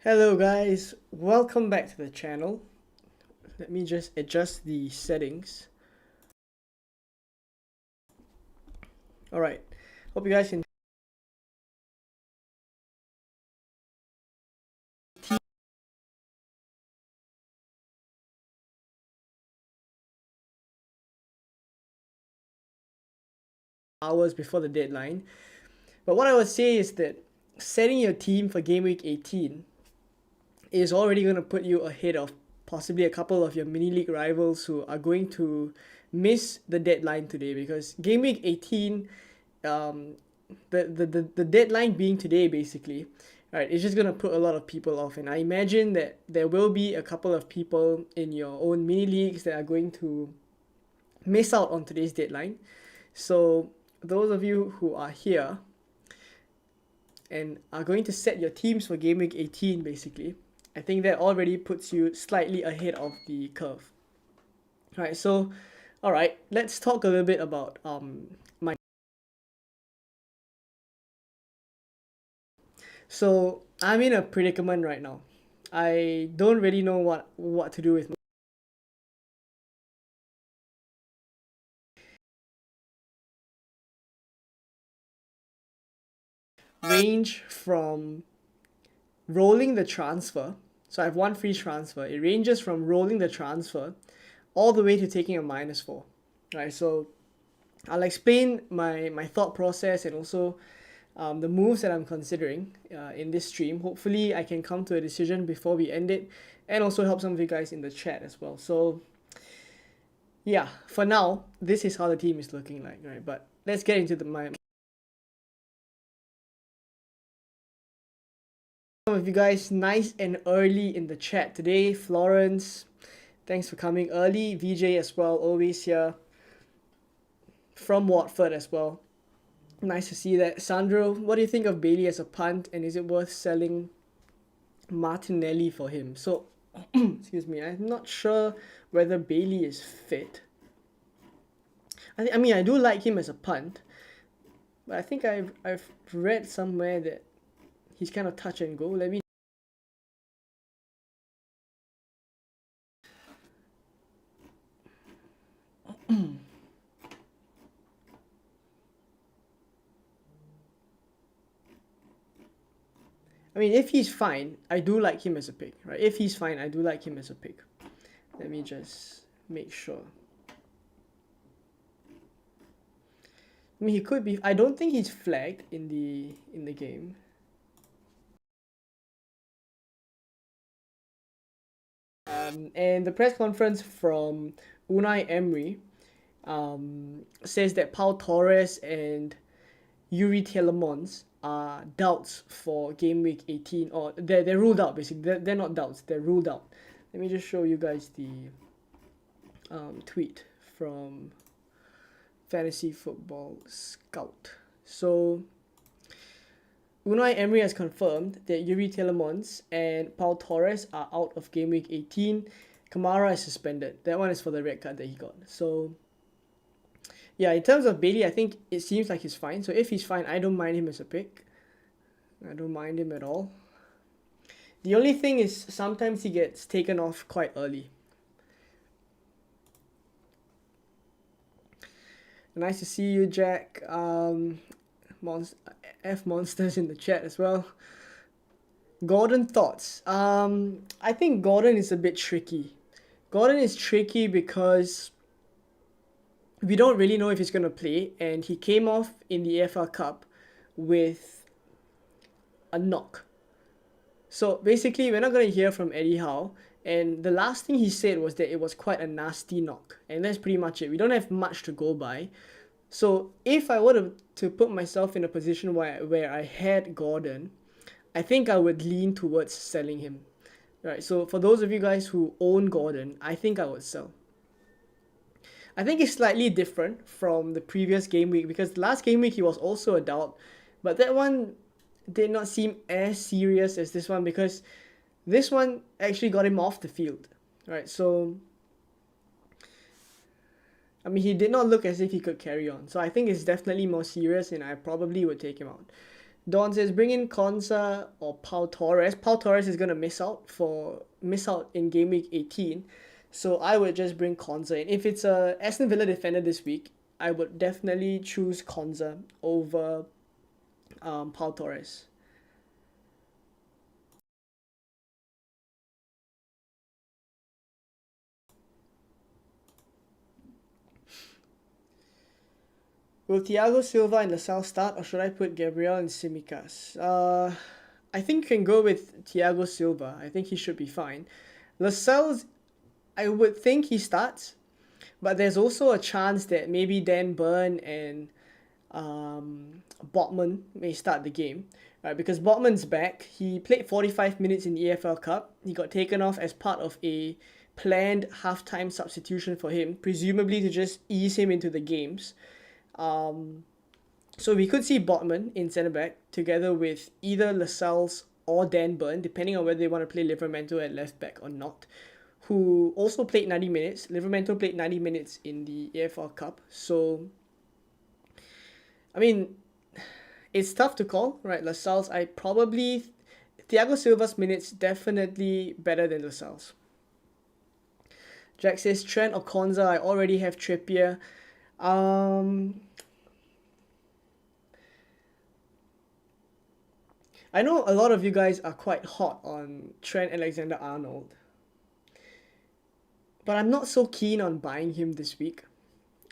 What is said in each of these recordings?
Hello guys, welcome back to the channel. Let me just adjust the settings. Alright, hope you guys can hours before the deadline. But what I would say is that setting your team for Gameweek 18 is already going to put you ahead of possibly a couple of your mini league rivals who are going to miss the deadline today, because Gameweek 18, the deadline being today basically, right, it's just going to put a lot of people off. And I imagine that there will be a couple of people in your own mini leagues that are going to miss out on today's deadline. So those of you who are here and are going to set your teams for Game Week 18 basically, I think that already puts you slightly ahead of the curve. Alright, so alright, let's talk a little bit about my. So I'm in a predicament right now. I don't really know what to do with my range from rolling the transfer. So I have one free transfer. It ranges from rolling the transfer all the way to taking a -4. Right, so I'll explain my thought process and also the moves that I'm considering in this stream. Hopefully I can come to a decision before we end it, and also help some of you guys in the chat as well. So yeah, for now, this is how the team is looking like, right? But let's get into my. Some of you guys nice and early in the chat today. Florence, thanks for coming early. VJ as well, always here. From Watford as well. Nice to see that. Sandro, what do you think of Bailey as a punt, and is it worth selling Martinelli for him? So, excuse me, I'm not sure whether Bailey is fit. I mean, I do like him as a punt, but I think I've read somewhere that he's kind of touch and go. Let me. I mean, if he's fine, I do like him as a pick, right? If he's fine, I do like him as a pick. Let me just make sure. I mean, he could be. I don't think he's flagged in the game. And the press conference from Unai Emery says that Pau Torres and Yuri Tielemans are doubts for Game Week 18, or they're ruled out basically. They're not doubts, they're ruled out. Let me just show you guys the tweet from Fantasy Football Scout. So Unai Emery has confirmed that Yuri Tielemans and Pau Torres are out of Game Week 18. Kamara is suspended. That one is for the red card that he got. So yeah, in terms of Bailey, I think it seems like he's fine. So if he's fine, I don't mind him as a pick. I don't mind him at all. The only thing is sometimes he gets taken off quite early. Nice to see you, Jack. F Monsters in the chat as well. Gordon thoughts. I think Gordon is a bit tricky. Gordon is tricky because we don't really know if he's going to play, and he came off in the EFL Cup with a knock. So basically, we're not going to hear from Eddie Howe, and the last thing he said was that it was quite a nasty knock, and that's pretty much it. We don't have much to go by. So if I were to put myself in a position where I had Gordon, I think I would lean towards selling him. Right, so for those of you guys who own Gordon, I think I would sell. I think it's slightly different from the previous game week, because the last game week he was also a doubt, but that one did not seem as serious as this one, because this one actually got him off the field. Right, so I mean, he did not look as if he could carry on. So I think it's definitely more serious, and I probably would take him out. Don says bring in Konza or Pau Torres. Pau Torres is gonna miss out in game week 18, so I would just bring Konza in. If it's a Aston Villa defender this week, I would definitely choose Konza over Pau Torres. Will Thiago Silva and Lascelles start, or should I put Gabriel and Simicas? I think you can go with Thiago Silva. I think he should be fine. Lascelles, I would think he starts, but there's also a chance that maybe Dan Burn and Botman may start the game. Right, because Botman's back. He played 45 minutes in the EFL Cup. He got taken off as part of a planned halftime substitution for him, presumably to just ease him into the games. So we could see Botman in centre back together with either Lascelles or Dan Burn, depending on whether they want to play Livramento at left back or not, who also played 90 minutes. Livramento played 90 minutes in the AFL Cup. So, I mean, it's tough to call, right? Lascelles, Thiago Silva's minutes definitely better than Lascelles. Jack says Trent or Konza, I already have Trippier. I know a lot of you guys are quite hot on Trent Alexander-Arnold, but I'm not so keen on buying him this week.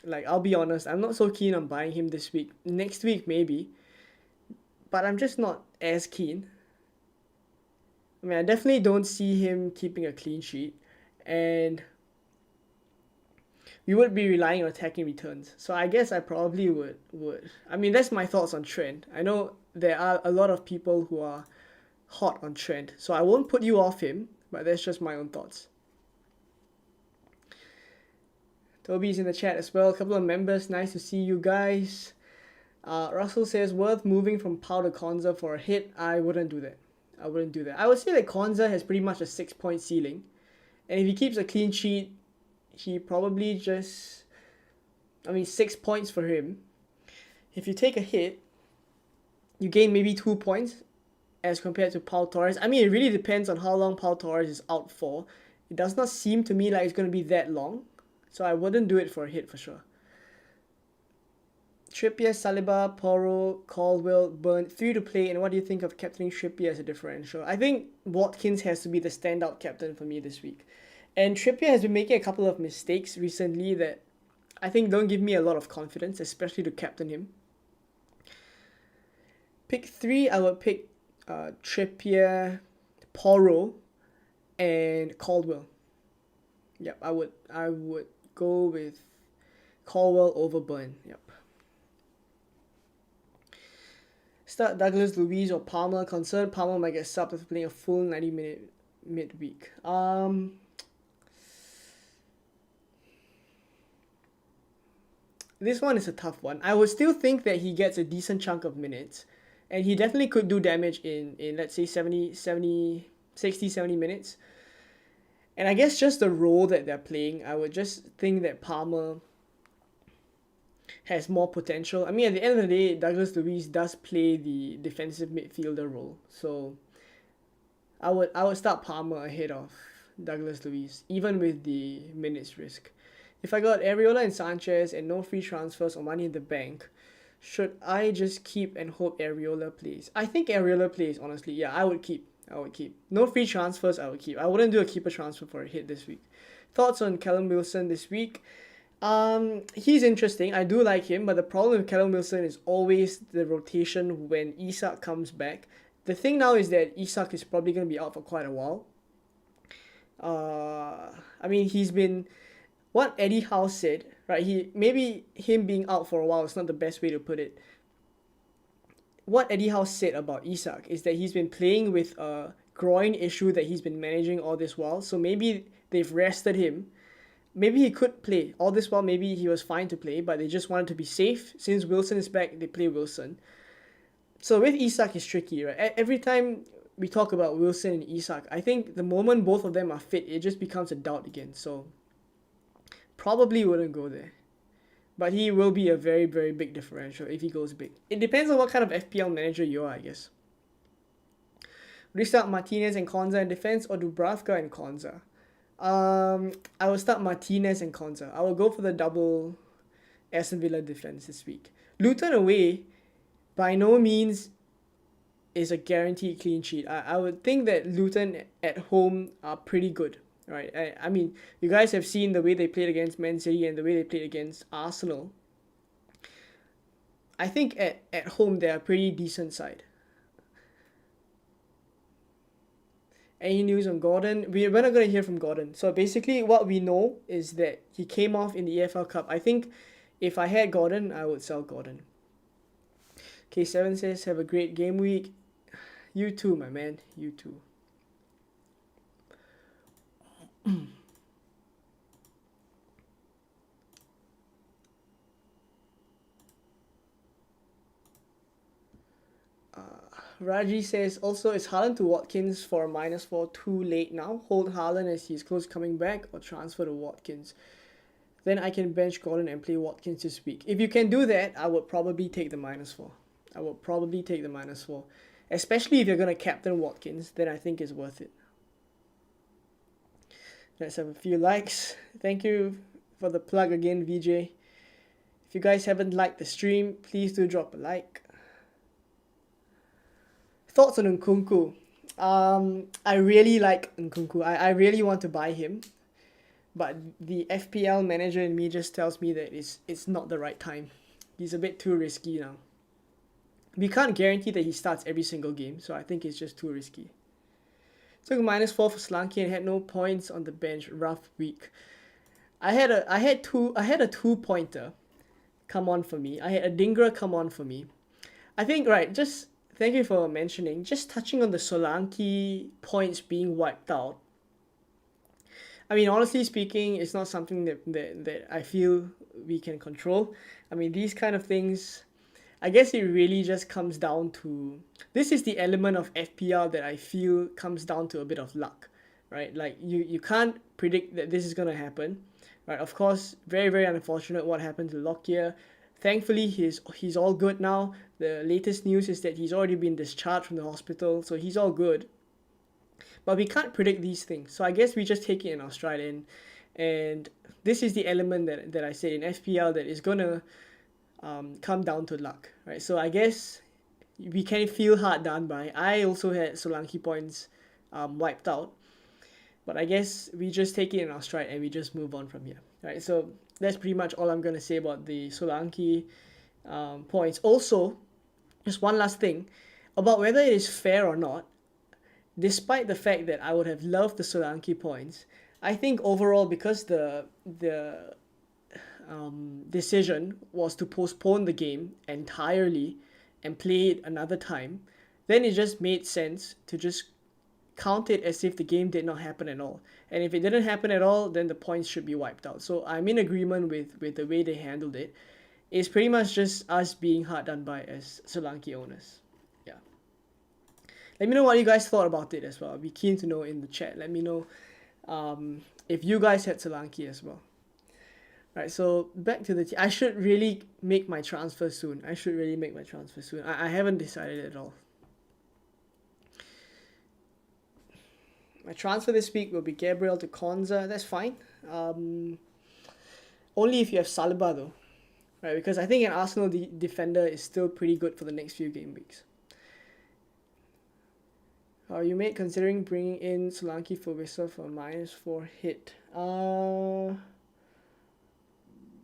Like, I'll be honest, I'm not so keen on buying him this week. Next week, maybe, but I'm just not as keen. I mean, I definitely don't see him keeping a clean sheet, and we would be relying on attacking returns. So I guess I probably would. I mean, that's my thoughts on Trent. I know there are a lot of people who are hot on Trent, so I won't put you off him, but that's just my own thoughts. Toby's in the chat as well. A couple of members. Nice to see you guys. Russell says, worth moving from Pau to Konza for a hit. I wouldn't do that. I would say that Konza has pretty much a 6-point ceiling. And if he keeps a clean sheet, he probably just... 6 points for him. If you take a hit, you gain maybe 2 points as compared to Pau Torres. I mean, it really depends on how long Pau Torres is out for. It does not seem to me like it's going to be that long. So I wouldn't do it for a hit for sure. Trippier, Saliba, Porro, Caldwell, Burn, 3 to play. And what do you think of captaining Trippier as a differential? I think Watkins has to be the standout captain for me this week. And Trippier has been making a couple of mistakes recently that I think don't give me a lot of confidence, especially to captain him. Pick 3, I would pick Trippier, Porro, and Caldwell. Yep, I would go with Caldwell over Burn. Yep. Start Douglas Luiz or Palmer. Concerned Palmer might get subbed after playing a full 90-minute midweek. This one is a tough one. I would still think that he gets a decent chunk of minutes, and he definitely could do damage in let's say 60, 70 minutes. And I guess just the role that they're playing, I would just think that Palmer has more potential. I mean, at the end of the day, Douglas Luiz does play the defensive midfielder role. So I would start Palmer ahead of Douglas Luiz, even with the minutes risk. If I got Areola and Sanchez and no free transfers or money in the bank, should I just keep and hope Areola plays? I think Areola plays, honestly. Yeah, I would keep. No free transfers, I would keep. I wouldn't do a keeper transfer for a hit this week. Thoughts on Callum Wilson this week? He's interesting. I do like him, but the problem with Callum Wilson is always the rotation when Isak comes back. The thing now is that Isak is probably going to be out for quite a while. He's been... What Eddie Howe said, right? Maybe him being out for a while is not the best way to put it. What Eddie Howe said about Isak is that he's been playing with a groin issue that he's been managing all this while. So maybe they've rested him. Maybe he could play. All this while, maybe he was fine to play, but they just wanted to be safe. Since Wilson is back, they play Wilson. So with Isak, it's tricky, right? Every time we talk about Wilson and Isak, I think the moment both of them are fit, it just becomes a doubt again. So probably wouldn't go there. But he will be a very, very big differential if he goes big. It depends on what kind of FPL manager you are, I guess. Restart Martinez and Konza in defense or Dubravka and Konza? I will start Martinez and Konza. I will go for the double Aston Villa defense this week. Luton away, by no means is a guaranteed clean sheet. I would think that Luton at home are pretty good, right? I mean, you guys have seen the way they played against Man City and the way they played against Arsenal. I think at home they're a pretty decent side. Any news on Gordon? We're not going to hear from Gordon. So basically, what we know is that he came off in the EFL Cup. I think if I had Gordon, I would sell Gordon. K7 says, have a great game week. You too, my man. You too. Raji says, also, is Haaland to Watkins for a -4 too late now? Hold Haaland as he's close coming back or transfer to Watkins? Then I can bench Gordon and play Watkins this week. If you can do that, I would probably take the -4. I would probably take the -4. Especially if you're going to captain Watkins, then I think it's worth it. Let's have a few likes. Thank you for the plug again, VJ. If you guys haven't liked the stream, please do drop a like. Thoughts on Nkunku? I really like Nkunku. I really want to buy him. But the FPL manager in me just tells me that it's not the right time. He's a bit too risky now. We can't guarantee that he starts every single game, so I think it's just too risky. Took a -4 for Solanke and had no points on the bench. Rough week. I had a 2-pointer come on for me. I had a Dingra come on for me. I think, right, just thank you for mentioning, just touching on the Solanke points being wiped out. I mean, honestly speaking, it's not something that I feel we can control. I mean, these kind of things, I guess it really just comes down to, this is the element of FPL that I feel comes down to a bit of luck, right? Like, you can't predict that this is going to happen, right? Of course, very, very unfortunate what happened to Lockyer. Thankfully, he's all good now. The latest news is that he's already been discharged from the hospital, so he's all good. But we can't predict these things, so I guess we just take it in our stride. And this is the element that I said in FPL that is gonna come down to luck, right? So I guess we can feel hard done by. I also had Solanke points wiped out, but I guess we just take it in our stride and we just move on from here, right? So that's pretty much all I'm gonna say about the Solanke points. Also, just one last thing about whether it is fair or not. Despite the fact that I would have loved the Solanke points, I think overall, because the decision was to postpone the game entirely and play it another time, then it just made sense to just count it as if the game did not happen at all. And if it didn't happen at all, then the points should be wiped out. So I'm in agreement with the way they handled it. It's pretty much just us being hard done by as Solanke owners. Let me know what you guys thought about it as well. I'd be keen to know in the chat. Let me know if you guys had Solanke as well. Right, so back to the I should really make my transfer soon. I haven't decided at all. My transfer this week will be Gabriel to Konza. That's fine. Only if you have Saliba though. Right, because I think an Arsenal defender is still pretty good for the next few game weeks. You made considering bringing in Solanke for Whistle for -4 hit.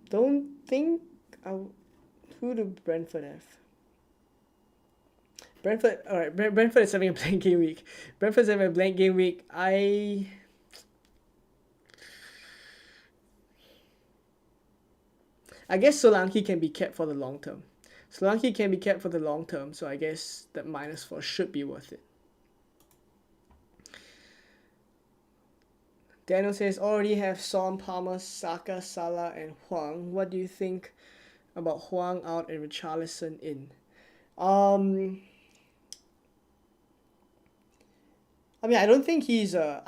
Don't think. Who do Brentford have? Brentford. All right. Brentford is having a blank game week. Brentford's having a blank game week. I guess Solanke can be kept for the long term. So I guess that -4 should be worth it. Daniel says, already have Son, Palmer, Saka, Salah, and Huang. What do you think about Huang out and Richarlison in? I mean, I don't think he's a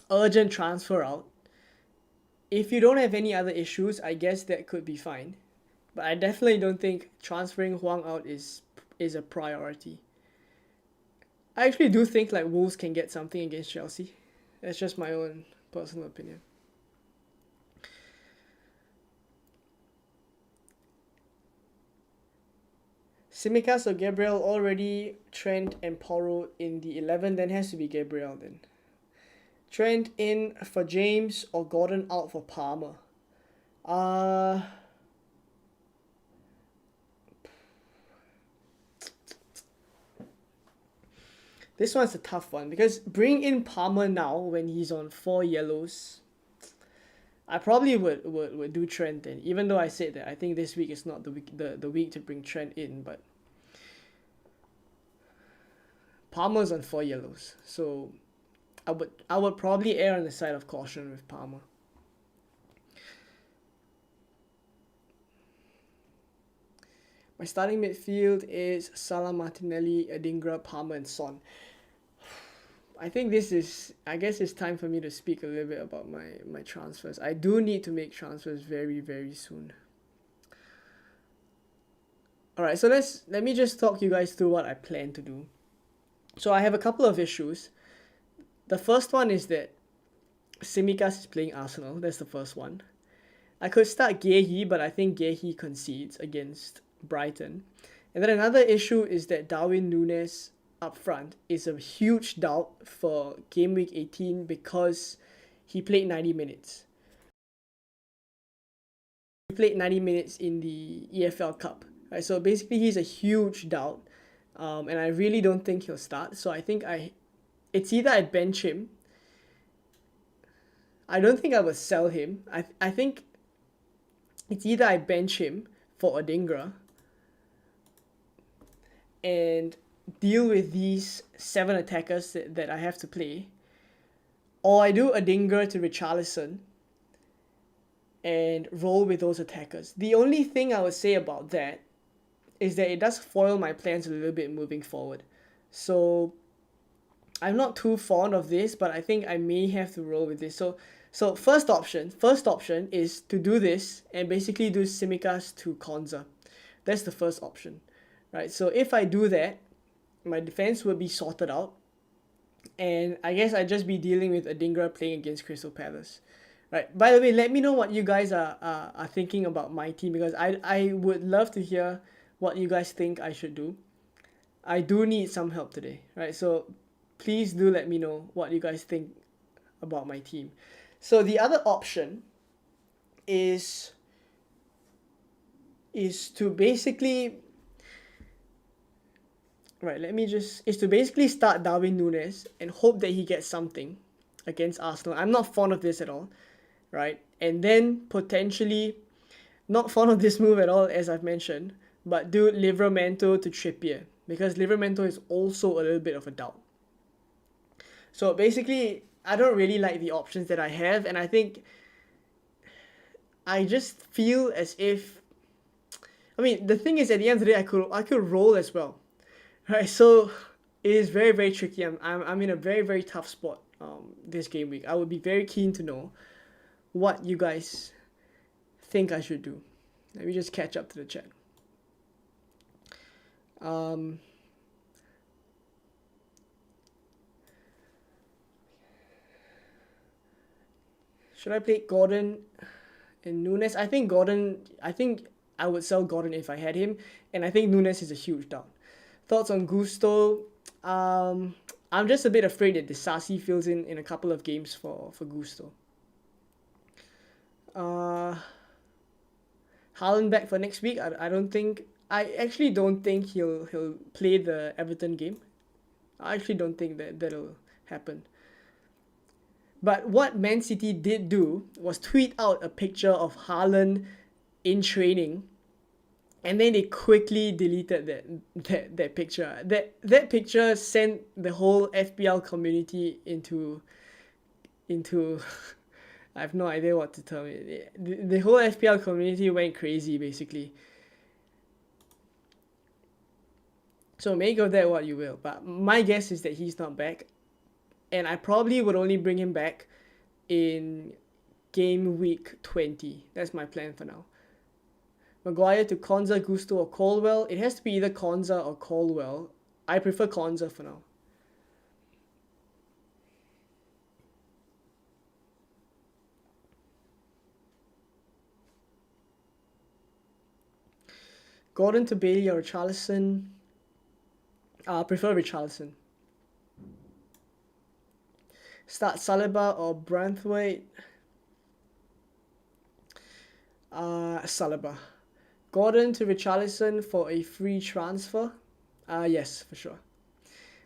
urgent transfer out. if you don't have any other issues, I guess that could be fine. But I definitely don't think transferring Huang out is a priority. I actually do think like Wolves can get something against Chelsea. That's just my own personal opinion. Simicas or Gabriel, already Trent and Porro in the 11, then has to be Gabriel then. Trent in for James or Gordon out for Palmer. Uh this one's a tough one because bring in Palmer now when he's on 4 yellows. I probably would do Trent then, even though I said that I think this week is not the week to bring Trent in, but Palmer's on 4 yellows, so I would probably err on the side of caution with Palmer. My starting midfield is Salah, Martinelli, Adingra, Palmer, and Son. I think I guess it's time for me to speak a little bit about my transfers. I do need to make transfers very, very soon. Alright, so let me just talk you guys through what I plan to do. So I have a couple of issues. The first one is that Simicas is playing Arsenal. That's the first one. I could start Gehi, but I think Gehi concedes against Brighton. And then another issue is that Darwin Núñez up front is a huge doubt for Gameweek 18 because he played 90 minutes. He played 90 minutes in the EFL Cup. Right? So basically he's a huge doubt. And I really don't think he'll start. So I think it's either I bench him. I don't think I would sell him. I think it's either I bench him for Adingra and deal with these 7 attackers that I have to play, or I do Adingra to Richarlison and roll with those attackers. The only thing I would say about that is that it does foil my plans a little bit moving forward. So I'm not too fond of this, but I think I may have to roll with this. So first option is to do this and basically do Simicas to Konza. That's the first option, right? So if I do that, my defense will be sorted out, and I guess I'd just be dealing with Adingra playing against Crystal Palace, right? By the way, let me know what you guys are thinking about my team, because I would love to hear what you guys think I should do. I do need some help today, right? So please do let me know what you guys think about my team. So the other option is to basically is to basically start Darwin Núñez and hope that he gets something against Arsenal. I'm not fond of this at all, right? And then potentially, not fond of this move at all, as I've mentioned, but do Livramento to Trippier, because Livramento is also a little bit of a doubt. So basically, I don't really like the options that I have, and I think I just feel as if, I mean, the thing is, at the end of the day, I could roll as well. Right, so it is very, very tricky. I'm in a very, very tough spot this game week. I would be very keen to know what you guys think I should do. Let me just catch up to the chat. Should I play Gordon and Núñez? I think I would sell Gordon if I had him, and I think Núñez is a huge doubt. Thoughts on Gusto? I'm just a bit afraid that Disasi fills in a couple of games for Gusto. Haaland back for next week? I actually don't think he'll play the Everton game. I actually don't think that'll happen. But what Man City did do was tweet out a picture of Haaland in training, and then they quickly deleted that picture. That picture sent the whole FPL community into I have no idea what to tell you. The whole FPL community went crazy, basically. So make of that what you will. But my guess is that he's not back, and I probably would only bring him back in Gameweek 20. That's my plan for now. Maguire to Konza, Gusto, or Colwell. It has to be either Konza or Colwell. I prefer Konza for now. Gordon to Bailey or Richarlison. I prefer Richarlison. Start Saliba or Branthwaite. Saliba. Gordon to Richarlison for a free transfer. Yes, for sure.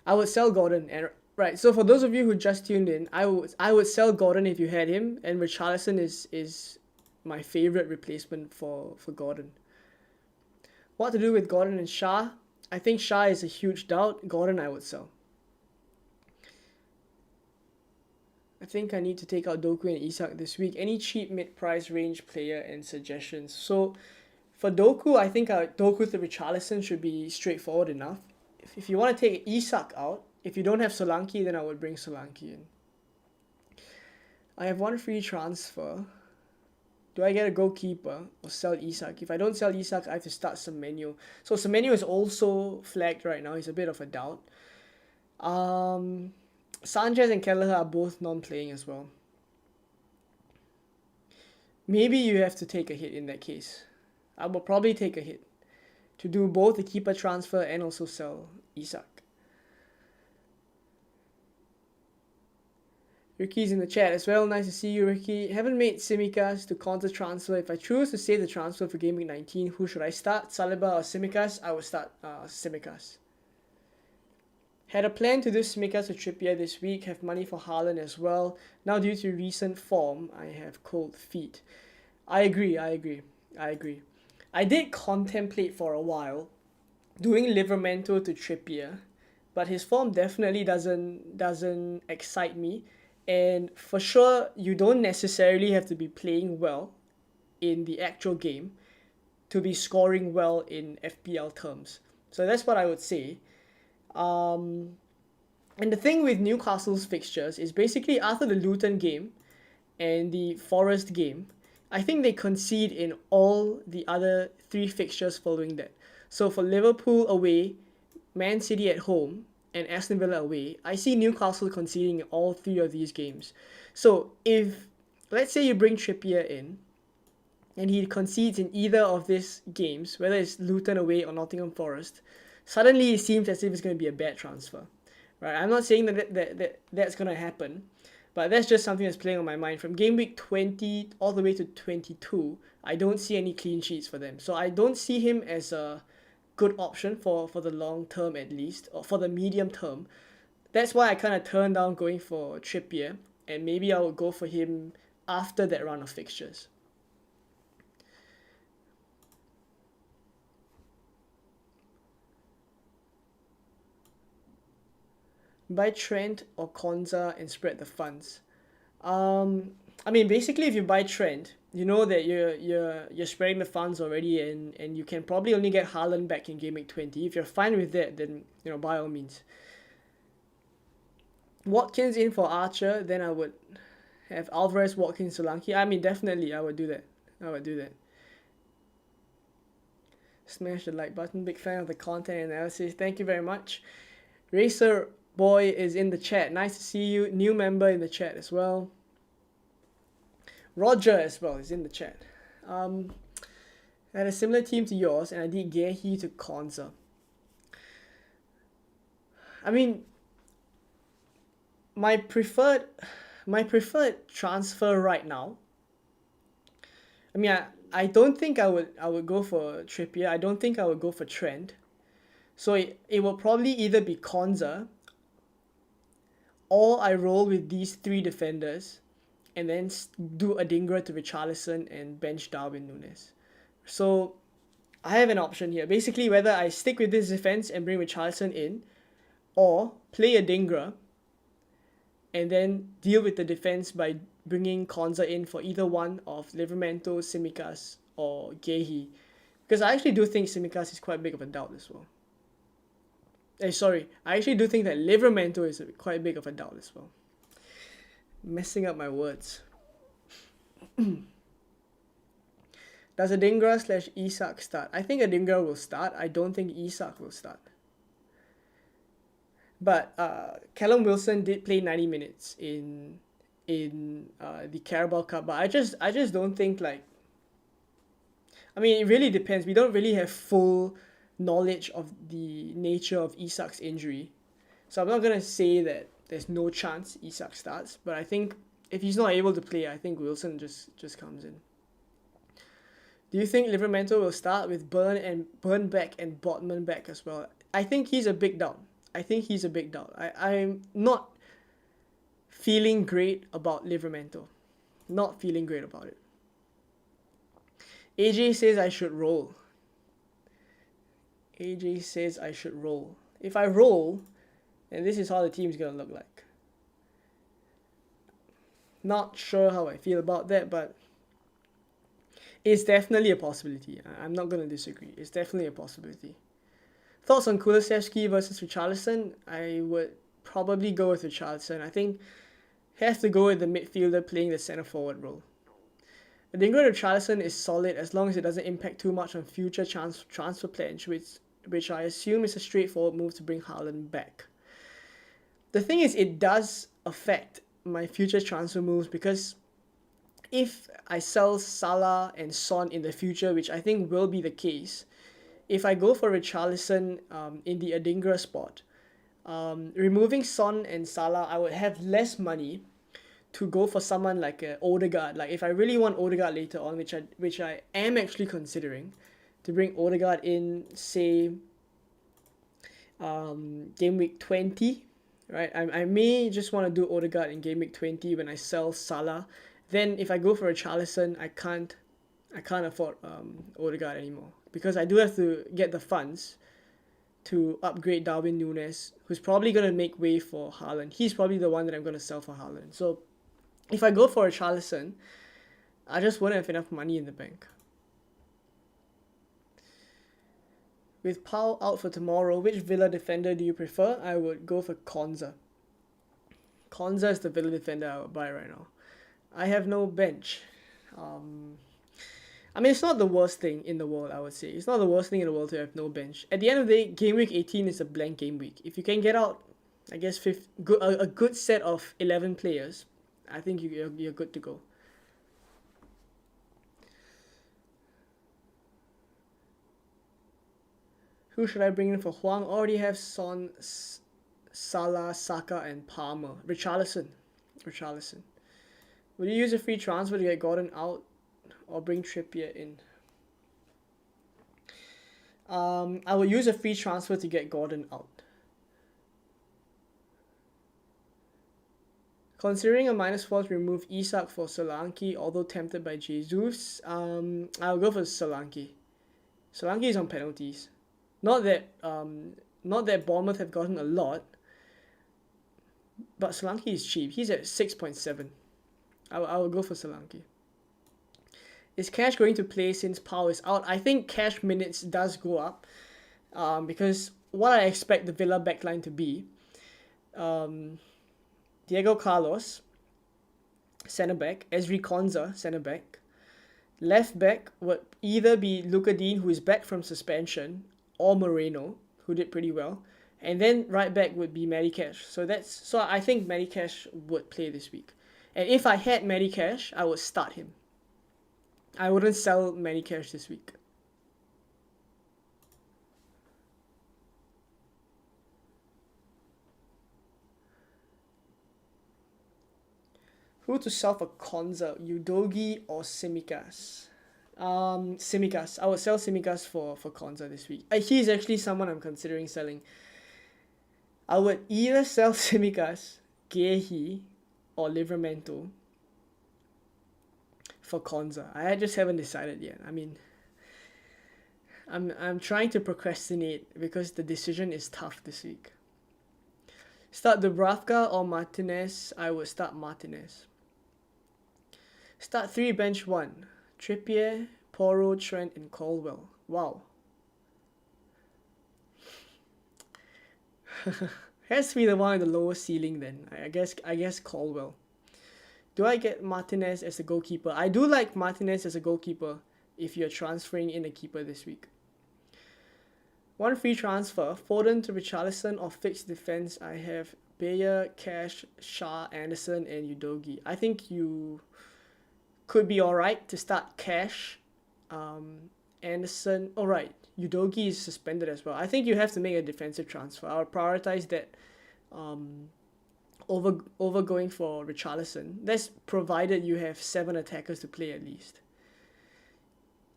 I would sell Gordon. And right, so for those of you who just tuned in, I would sell Gordon if you had him, and Richarlison is my favorite replacement for Gordon. What to do with Gordon and Shah? I think Shah is a huge doubt. Gordon I would sell. I think I need to take out Doku and Isak this week. Any cheap mid-price range player and suggestions? So for Doku, I think Doku to Richarlison should be straightforward enough. If you want to take Isak out, if you don't have Solanke, then I would bring Solanke in. I have one free transfer. Do I get a goalkeeper or sell Isak? If I don't sell Isak, I have to start Semenyo. So Semenyo is also flagged right now. He's a bit of a doubt. Sanchez and Kelleher are both non-playing as well. Maybe you have to take a hit in that case. I will probably take a hit to do both the keeper transfer and also sell Isak. Ricky's in the chat as well. Nice to see you, Ricky. Haven't made Tsimikas to counter transfer. If I choose to save the transfer for Gameweek 19, who should I start? Saliba or Tsimikas? I would start Tsimikas. Had a plan to do Tsimikas or Trippier this week. Have money for Haaland as well. Now due to recent form, I have cold feet. I agree. I did contemplate for a while doing Livramento to Trippier, but his form definitely doesn't excite me. And for sure, you don't necessarily have to be playing well in the actual game to be scoring well in FPL terms. So that's what I would say. And the thing with Newcastle's fixtures is basically after the Luton game and the Forest game, I think they concede in all the other 3 fixtures following that. So for Liverpool away, Man City at home, and Aston Villa away, I see Newcastle conceding in all 3 of these games. So if, let's say you bring Trippier in, and he concedes in either of these games, whether it's Luton away or Nottingham Forest, suddenly it seems as if it's going to be a bad transfer. Right? I'm not saying that's going to happen, but that's just something that's playing on my mind. From game week 20 all the way to 22, I don't see any clean sheets for them. So I don't see him as a good option for the long term at least, or for the medium term. That's why I kind of turned down going for Trippier, and maybe I will go for him after that run of fixtures. Buy Trent or Konza and spread the funds. I mean, basically, if you buy Trent, you know that you're spreading the funds already, and you can probably only get Haaland back in Game Week 20. If you're fine with that, then by all means. Watkins in for Archer, then I would have Alvarez, Watkins, Solanke. I mean, definitely, I would do that. Smash the like button. Big fan of the content analysis. Thank you very much. Racer Boy is in the chat. Nice to see you. New member in the chat as well. Roger as well is in the chat. I had a similar team to yours, and I did Gehi to Konza. I mean, my preferred transfer right now. I mean, I don't think I would go for Trippier. I don't think I would go for Trent. So it will probably either be Konza, or I roll with these 3 defenders, and then do Adingra to Richarlison and bench Darwin Núñez. So I have an option here. Basically, whether I stick with this defense and bring Richarlison in, or play Adingra and then deal with the defense by bringing Konza in for either one of Livramento, Tsimikas, or Gehi. Because I actually do think Tsimikas is quite big of a doubt as well. I actually do think that Livramento is quite big of a doubt as well. Messing up my words. Does Adingra slash Isak start? I think Adingra will start. I don't think Isak will start. But Callum Wilson did play 90 minutes in the Carabao Cup, but I just don't think like, I mean, it really depends. We don't really have full knowledge of the nature of Isak's injury. So I'm not going to say that there's no chance Isak starts, but I think if he's not able to play, I think Wilson just comes in. Do you think Livermore will start with Burn back and Botman back as well? I think he's a big doubt. I'm not feeling great about Livermore. Not feeling great about it. AJ says I should roll. AJ says I should roll. If I roll, then this is how the team's gonna look like. Not sure how I feel about that, but it's definitely a possibility. I'm not gonna disagree. It's definitely a possibility. Thoughts on Kulusevski versus Richarlison? I would probably go with Richarlison. I think has to go with the midfielder playing the centre forward role. I think Richarlison is solid as long as it doesn't impact too much on future transfer plans, which I assume is a straightforward move to bring Haaland back. The thing is, it does affect my future transfer moves because if I sell Salah and Son in the future, which I think will be the case, if I go for Richarlison in the Adingra spot, removing Son and Salah, I would have less money to go for someone like Odegaard. Like if I really want Odegaard later on, which I am actually considering, to bring Odegaard in, say, game week 20, right? I may just want to do Odegaard in game week 20 when I sell Salah. Then if I go for Richarlison, I can't afford Odegaard anymore because I do have to get the funds to upgrade Darwin Núñez, who's probably going to make way for Haaland. He's probably the one that I'm going to sell for Haaland. So if I go for Richarlison, I just won't have enough money in the bank. With Pau out for tomorrow, which Villa defender do you prefer? I would go for Konza. Konza is the Villa defender I would buy right now. I have no bench. I mean, it's not the worst thing in the world, I would say. It's not the worst thing in the world to have no bench. At the end of the day, Gameweek 18 is a blank game week. If you can get out, I guess, a good set of 11 players, I think you're good to go. Who should I bring in for Huang? Already have Son, Salah, Saka, and Palmer. Richarlison. Would you use a free transfer to get Gordon out or bring Trippier in? I will use a free transfer to get Gordon out. Considering a -4 to remove Isak for Solanke, although tempted by Jesus, I'll go for Solanke. Solanke is on penalties. Not that Bournemouth have gotten a lot, but Solanke is cheap. He's at 6.7. I will go for Solanke. Is Cash going to play since Pau is out? I think Cash minutes does go up because what I expect the Villa backline to be, Diego Carlos, centre back, Ezri Konza, centre back. Left back would either be Luka Dean, who is back from suspension, or Moreno, who did pretty well. And then right back would be Matty Cash. So I think Matty Cash would play this week. And if I had Matty Cash, I would start him. I wouldn't sell Matty Cash this week. Who to sell for Konza, Udogi or Tsimikas? Tsimikas. I would sell Tsimikas for Konza this week. He's actually someone I'm considering selling. I would either sell Tsimikas, Gehi, or Livramento for Konza. I just haven't decided yet. I mean, I'm trying to procrastinate because the decision is tough this week. Start Dubravka or Martinez? I would start Martinez. Start 3, bench 1. Trippier, Porro, Trent, and Colwell. Wow. Has to be the one with the lowest ceiling then. I guess Colwell. Do I get Martinez as a goalkeeper? I do like Martinez as a goalkeeper if you're transferring in a keeper this week. One free transfer, Foden to Richarlison or fixed defense. I have Bayer, Cash, Shah, Anderson, and Udogi. I think you could be alright to start Cash. Anderson, alright. Udogi is suspended as well. I think you have to make a defensive transfer. I'll prioritize that over going for Richarlison. That's provided you have 7 attackers to play at least.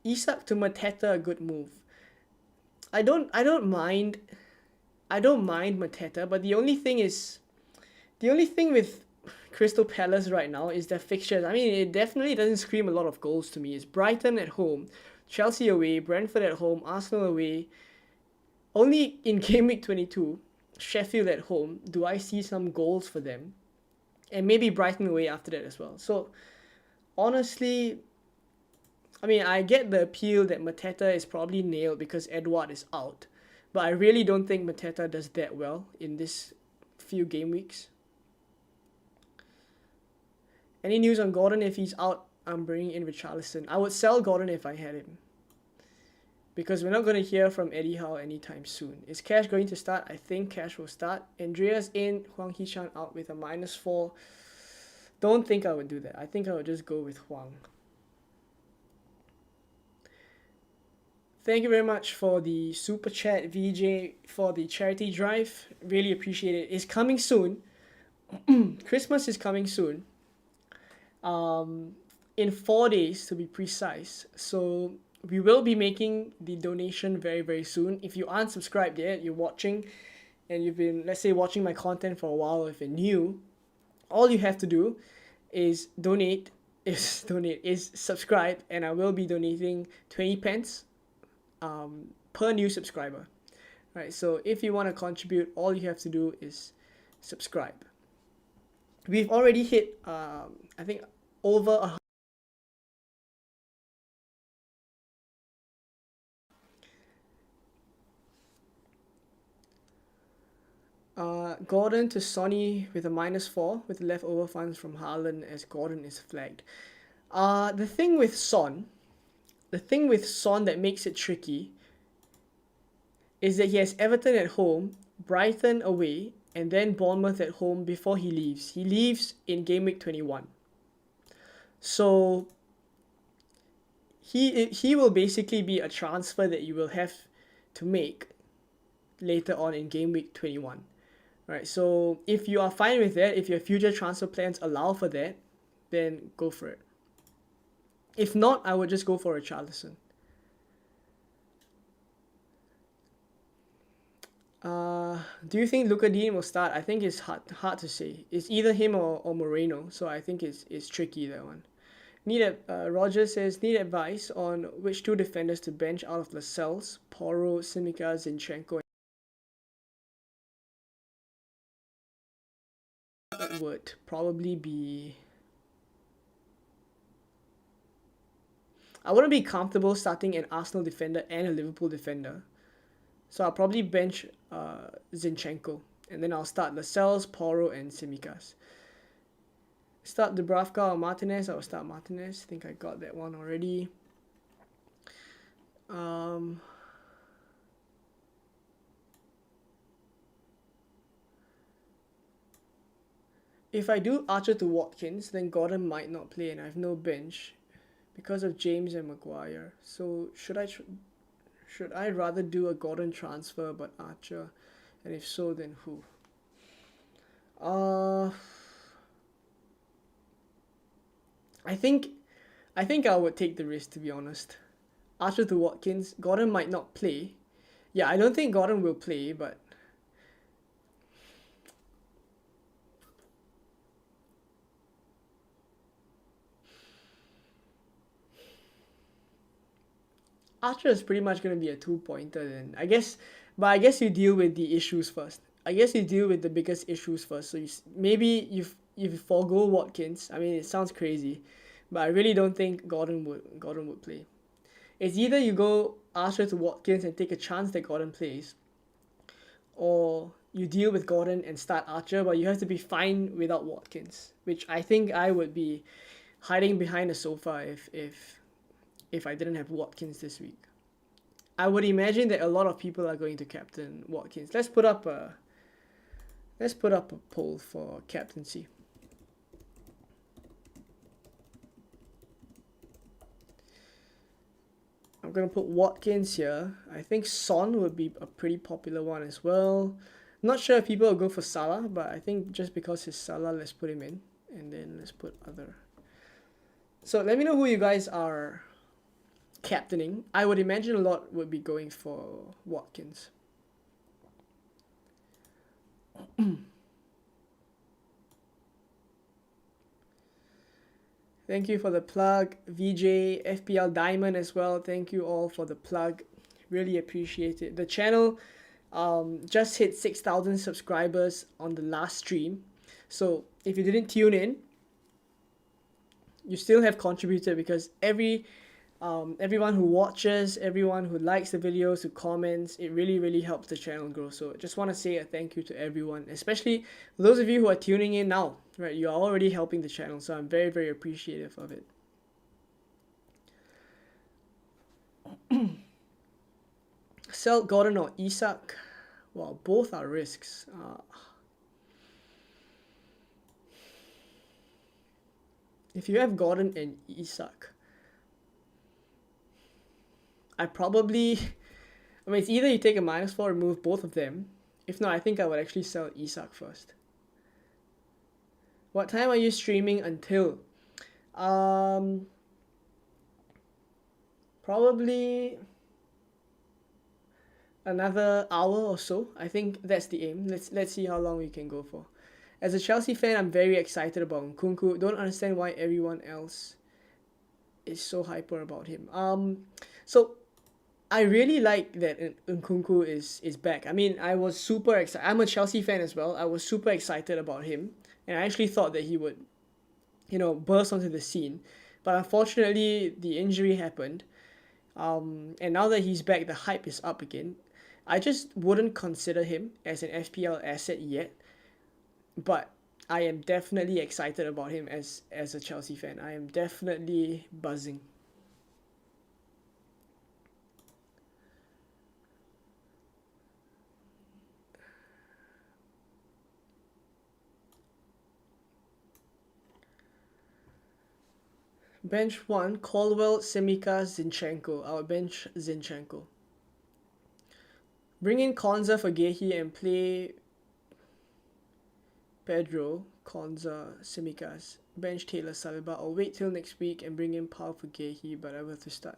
Isak to Mateta, a good move. I don't mind Mateta, but the only thing with Crystal Palace right now is their fixtures. I mean, it definitely doesn't scream a lot of goals to me. It's Brighton at home, Chelsea away, Brentford at home, Arsenal away. Only in Game Week 22, Sheffield at home, do I see some goals for them. And maybe Brighton away after that as well. So, honestly, I mean, I get the appeal that Mateta is probably nailed because Edouard is out. But I really don't think Mateta does that well in this few game weeks. Any news on Gordon? If he's out, I'm bringing in Richarlison. I would sell Gordon if I had him. Because we're not going to hear from Eddie Howe anytime soon. Is Cash going to start? I think Cash will start. Andreas in, Huang Hichan out with a -4. Don't think I would do that. I think I would just go with Huang. Thank you very much for the super chat, VJ, for the charity drive. Really appreciate it. It's coming soon. Christmas is coming soon. In 4 days to be precise. So we will be making the donation very, very soon. If you aren't subscribed yet, you're watching, and you've been, let's say, watching my content for a while, if you're new, all you have to do is subscribe, and I will be donating 20 pence per new subscriber. Right, so if you want to contribute, all you have to do is subscribe. We've already hit, I think, over Gordon to Sonny with a -4 with leftover funds from Haaland as Gordon is flagged. The thing with Son that makes it tricky is that he has Everton at home, Brighton away, and then Bournemouth at home before he leaves. He leaves in Game Week 21. So he will basically be a transfer that you will have to make later on in Game Week 21. Right, so if you are fine with that, if your future transfer plans allow for that, then go for it. If not, I would just go for Richarlison. Do you think Luka Dean will start? I think it's hard to say. It's either him or Moreno, so I think it's tricky, that one. Roger says, need advice on which 2 defenders to bench out of Lascelles, Porro, Simica, Zinchenko. It would probably be... I wouldn't be comfortable starting an Arsenal defender and a Liverpool defender. So I'll probably bench Zinchenko. And then I'll start Lascelles, Porro, and Simicas. Start Dubravka or Martinez. I will start Martinez. I think I got that one already. If I do Archer to Watkins, then Gordon might not play and I have no bench because of James and Maguire. So should I rather do a Gordon transfer but Archer? And if so, then who? I think I would take the risk, to be honest. Archer to Watkins. Gordon might not play. Yeah, I don't think Gordon will play, but Archer is pretty much going to be a 2-pointer then. I guess you deal with the issues first. I guess you deal with the biggest issues first. So maybe you forgo Watkins. I mean, it sounds crazy, but I really don't think Gordon would play. It's either you go Archer to Watkins and take a chance that Gordon plays, or you deal with Gordon and start Archer, but you have to be fine without Watkins, which I think I would be hiding behind the sofa if I didn't have Watkins this week. I would imagine that a lot of people are going to captain Watkins. Let's put up a poll for captaincy. I'm gonna put Watkins here. I think Son would be a pretty popular one as well. Not sure if people will go for Salah, but I think just because it's Salah, let's put him in. And then let's put other. So let me know who you guys are captaining. I would imagine a lot would be going for Watkins. Thank you for the plug, VJ, FPL Diamond as well. Thank you all for the plug. Really appreciate it. The channel just hit 6,000 subscribers on the last stream. So if you didn't tune in, you still have contributed because everyone who watches, everyone who likes the videos, who comments, it really, really helps the channel grow. So I just want to say a thank you to everyone, especially those of you who are tuning in now, right? You are already helping the channel, so I'm very, very appreciative of it. Sell Gordon or Isak? Well, both are risks. If you have Gordon and Isak, I mean, it's either you take a -4 or remove both of them. If not, I think I would actually sell Isak first. What time are you streaming until? Probably another hour or so. I think that's the aim. Let's see how long we can go for. As a Chelsea fan, I'm very excited about Nkunku. Don't understand why everyone else is so hyper about him. So I really like that Nkunku is back. I mean, I was super excited. I'm a Chelsea fan as well. I was super excited about him, and I actually thought that he would, burst onto the scene. But unfortunately, the injury happened. And now that he's back, the hype is up again. I just wouldn't consider him as an FPL asset yet, but I am definitely excited about him as a Chelsea fan. I am definitely buzzing. Bench 1, Colwell, Simicas, Zinchenko. I'll bench Zinchenko. Bring in Konza for Gehi and play Pedro, Konza, Simicas. Bench Taylor Saliba. I'll wait till next week and bring in Pau for Gehi, but I will have to start.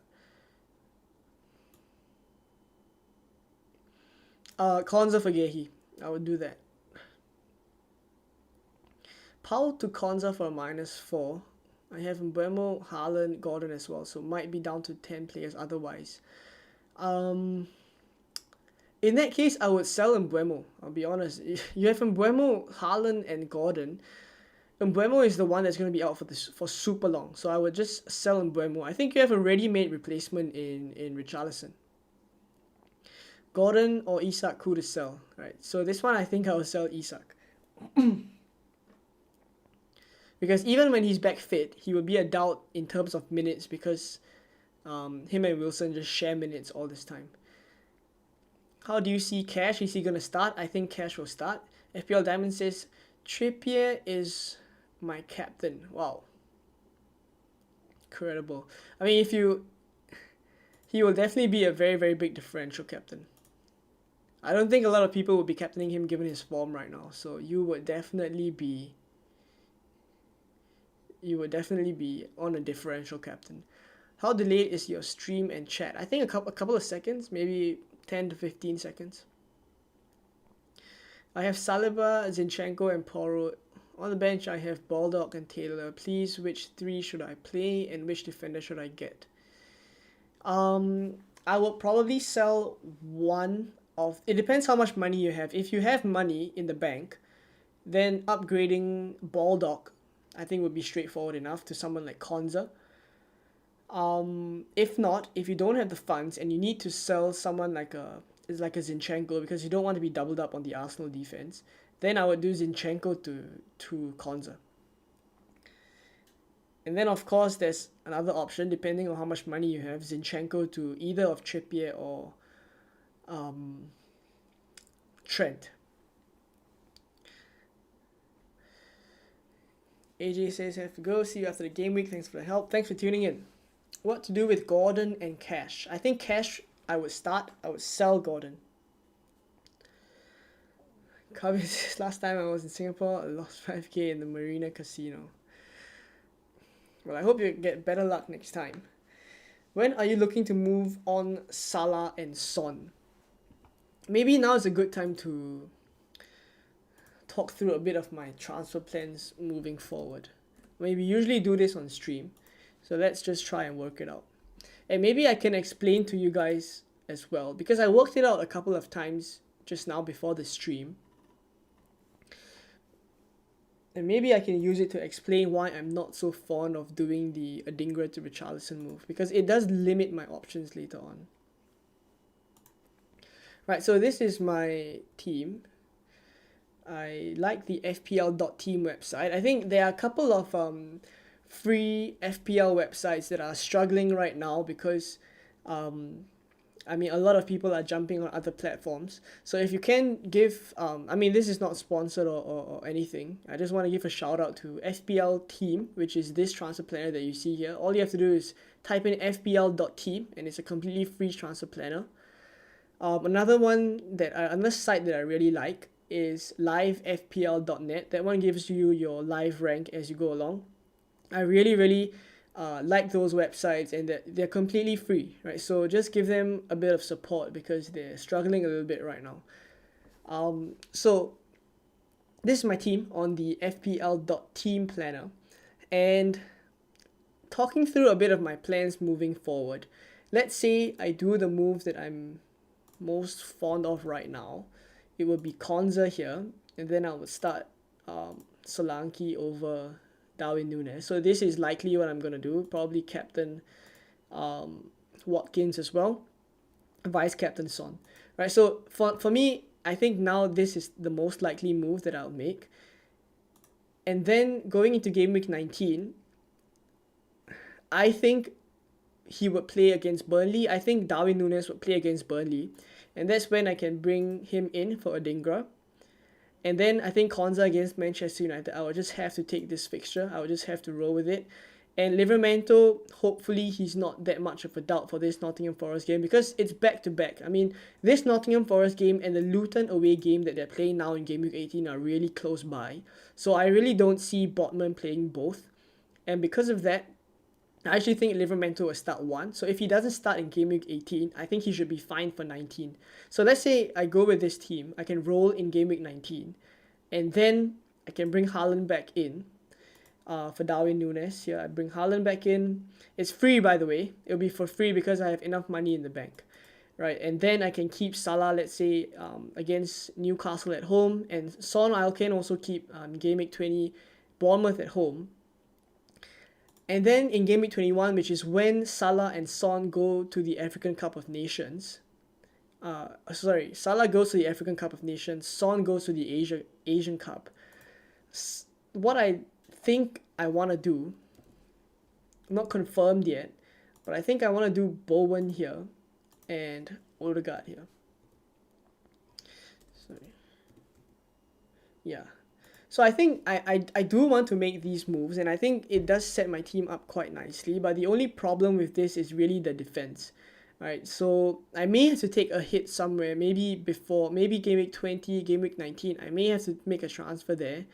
Konza for Gehi. I would do that. Pau to Konza for a -4. I have Mbeumo, Haaland, Gordon as well, so might be down to 10 players otherwise. In that case, I would sell Mbeumo. I'll be honest. You have Mbeumo, Haaland, and Gordon. Mbeumo is the one that's going to be out for super long, so I would just sell Mbeumo. I think you have a ready-made replacement in Richarlison. Gordon or Isak, who to sell, right? So this one, I think I will sell Isak. Because even when he's back fit, he will be a doubt in terms of minutes because him and Wilson just share minutes all this time. How do you see Cash? Is he going to start? I think Cash will start. FPL Diamond says, Trippier is my captain. Wow. Incredible. I mean, he will definitely be a very, very big differential captain. I don't think a lot of people would be captaining him given his form right now. So you would definitely be on a differential captain. How delayed is your stream and chat? I think a couple of seconds, maybe 10 to 15 seconds. I have Saliba, Zinchenko, and Porro. On the bench, I have Baldock and Taylor. Please, which 3 should I play and which defender should I get? I will probably sell one of... It depends how much money you have. If you have money in the bank, then upgrading Baldock I think would be straightforward enough to someone like Konza. If not, if you don't have the funds and you need to sell someone like a is like a Zinchenko because you don't want to be doubled up on the Arsenal defense. Then I would do Zinchenko to Konza. And then of course there's another option depending on how much money you have, Zinchenko to either of Trippier or Trent. AJ says, have to go. See you after the game week. Thanks for the help. Thanks for tuning in. What to do with Gordon and Cash? I think Cash, I would sell Gordon. Kavi says, last time I was in Singapore, I lost 5k in the Marina Casino. Well, I hope you get better luck next time. When are you looking to move on Salah and Son? Maybe now is a good time to talk through a bit of my transfer plans moving forward. We usually do this on stream, so let's just try and work it out. And maybe I can explain to you guys as well, because I worked it out a couple of times just now before the stream. And maybe I can use it to explain why I'm not so fond of doing the Adingra to Richarlison move, because it does limit my options later on. Right, so this is my team. I like the fpl.team website. I think there are a couple of free FPL websites that are struggling right now because I mean, a lot of people are jumping on other platforms. So if you can give, I mean, this is not sponsored or anything. I just want to give a shout out to FPL Team, which is this transfer planner that you see here. All you have to do is type in fpl.team and it's a completely free transfer planner. Another site that I really like is livefpl.net. That one gives you your live rank as you go along. I really like those websites, and they're completely free, right? So just give them a bit of support because they're struggling a little bit right now. So this is my team on the fpl.team planner, and talking through a bit of my plans moving forward. Let's say I do the move that I'm most fond of right now. It would be Konza here, and then I would start Solanke over Darwin Núñez. So this is likely what I'm going to do. Probably captain Watkins as well. Vice captain Son. Right, so for me, I think now this is the most likely move that I'll make. And then going into game week 19, I think he would play against Burnley. I think Darwin Núñez would play against Burnley. And that's when I can bring him in for Adingra. And then I think Konza against Manchester United, I will just have to take this fixture. I will just have to roll with it. And Livramento, hopefully he's not that much of a doubt for this Nottingham Forest game because it's back-to-back. I mean, this Nottingham Forest game and the Luton away game that they're playing now in Gameweek 18 are really close by. So I really don't see Botman playing both. And because of that, I actually think Livramento will start 1. So if he doesn't start in Game Week 18, I think he should be fine for 19. So let's say I go with this team. I can roll in Game Week 19. And then I can bring Haaland back in for Darwin Núñez. Here, I bring Haaland back in. It's free, by the way. It'll be for free because I have enough money in the bank. Right, and then I can keep Salah, let's say, against Newcastle at home. And Son, I can also keep Game Week 20 Bournemouth at home. And then in Game Week 21, which is when Salah and Son go to the African Cup of Nations. Salah goes to the African Cup of Nations. Son goes to the Asian Cup. What I think I want to do, not confirmed yet, but I think I want to do Bowen here and Odegaard here. Yeah. So I think I do want to make these moves, and I think it does set my team up quite nicely. But the only problem with this is really the defense, right? So I may have to take a hit somewhere, maybe Game Week 20, Game Week 19. I may have to make a transfer there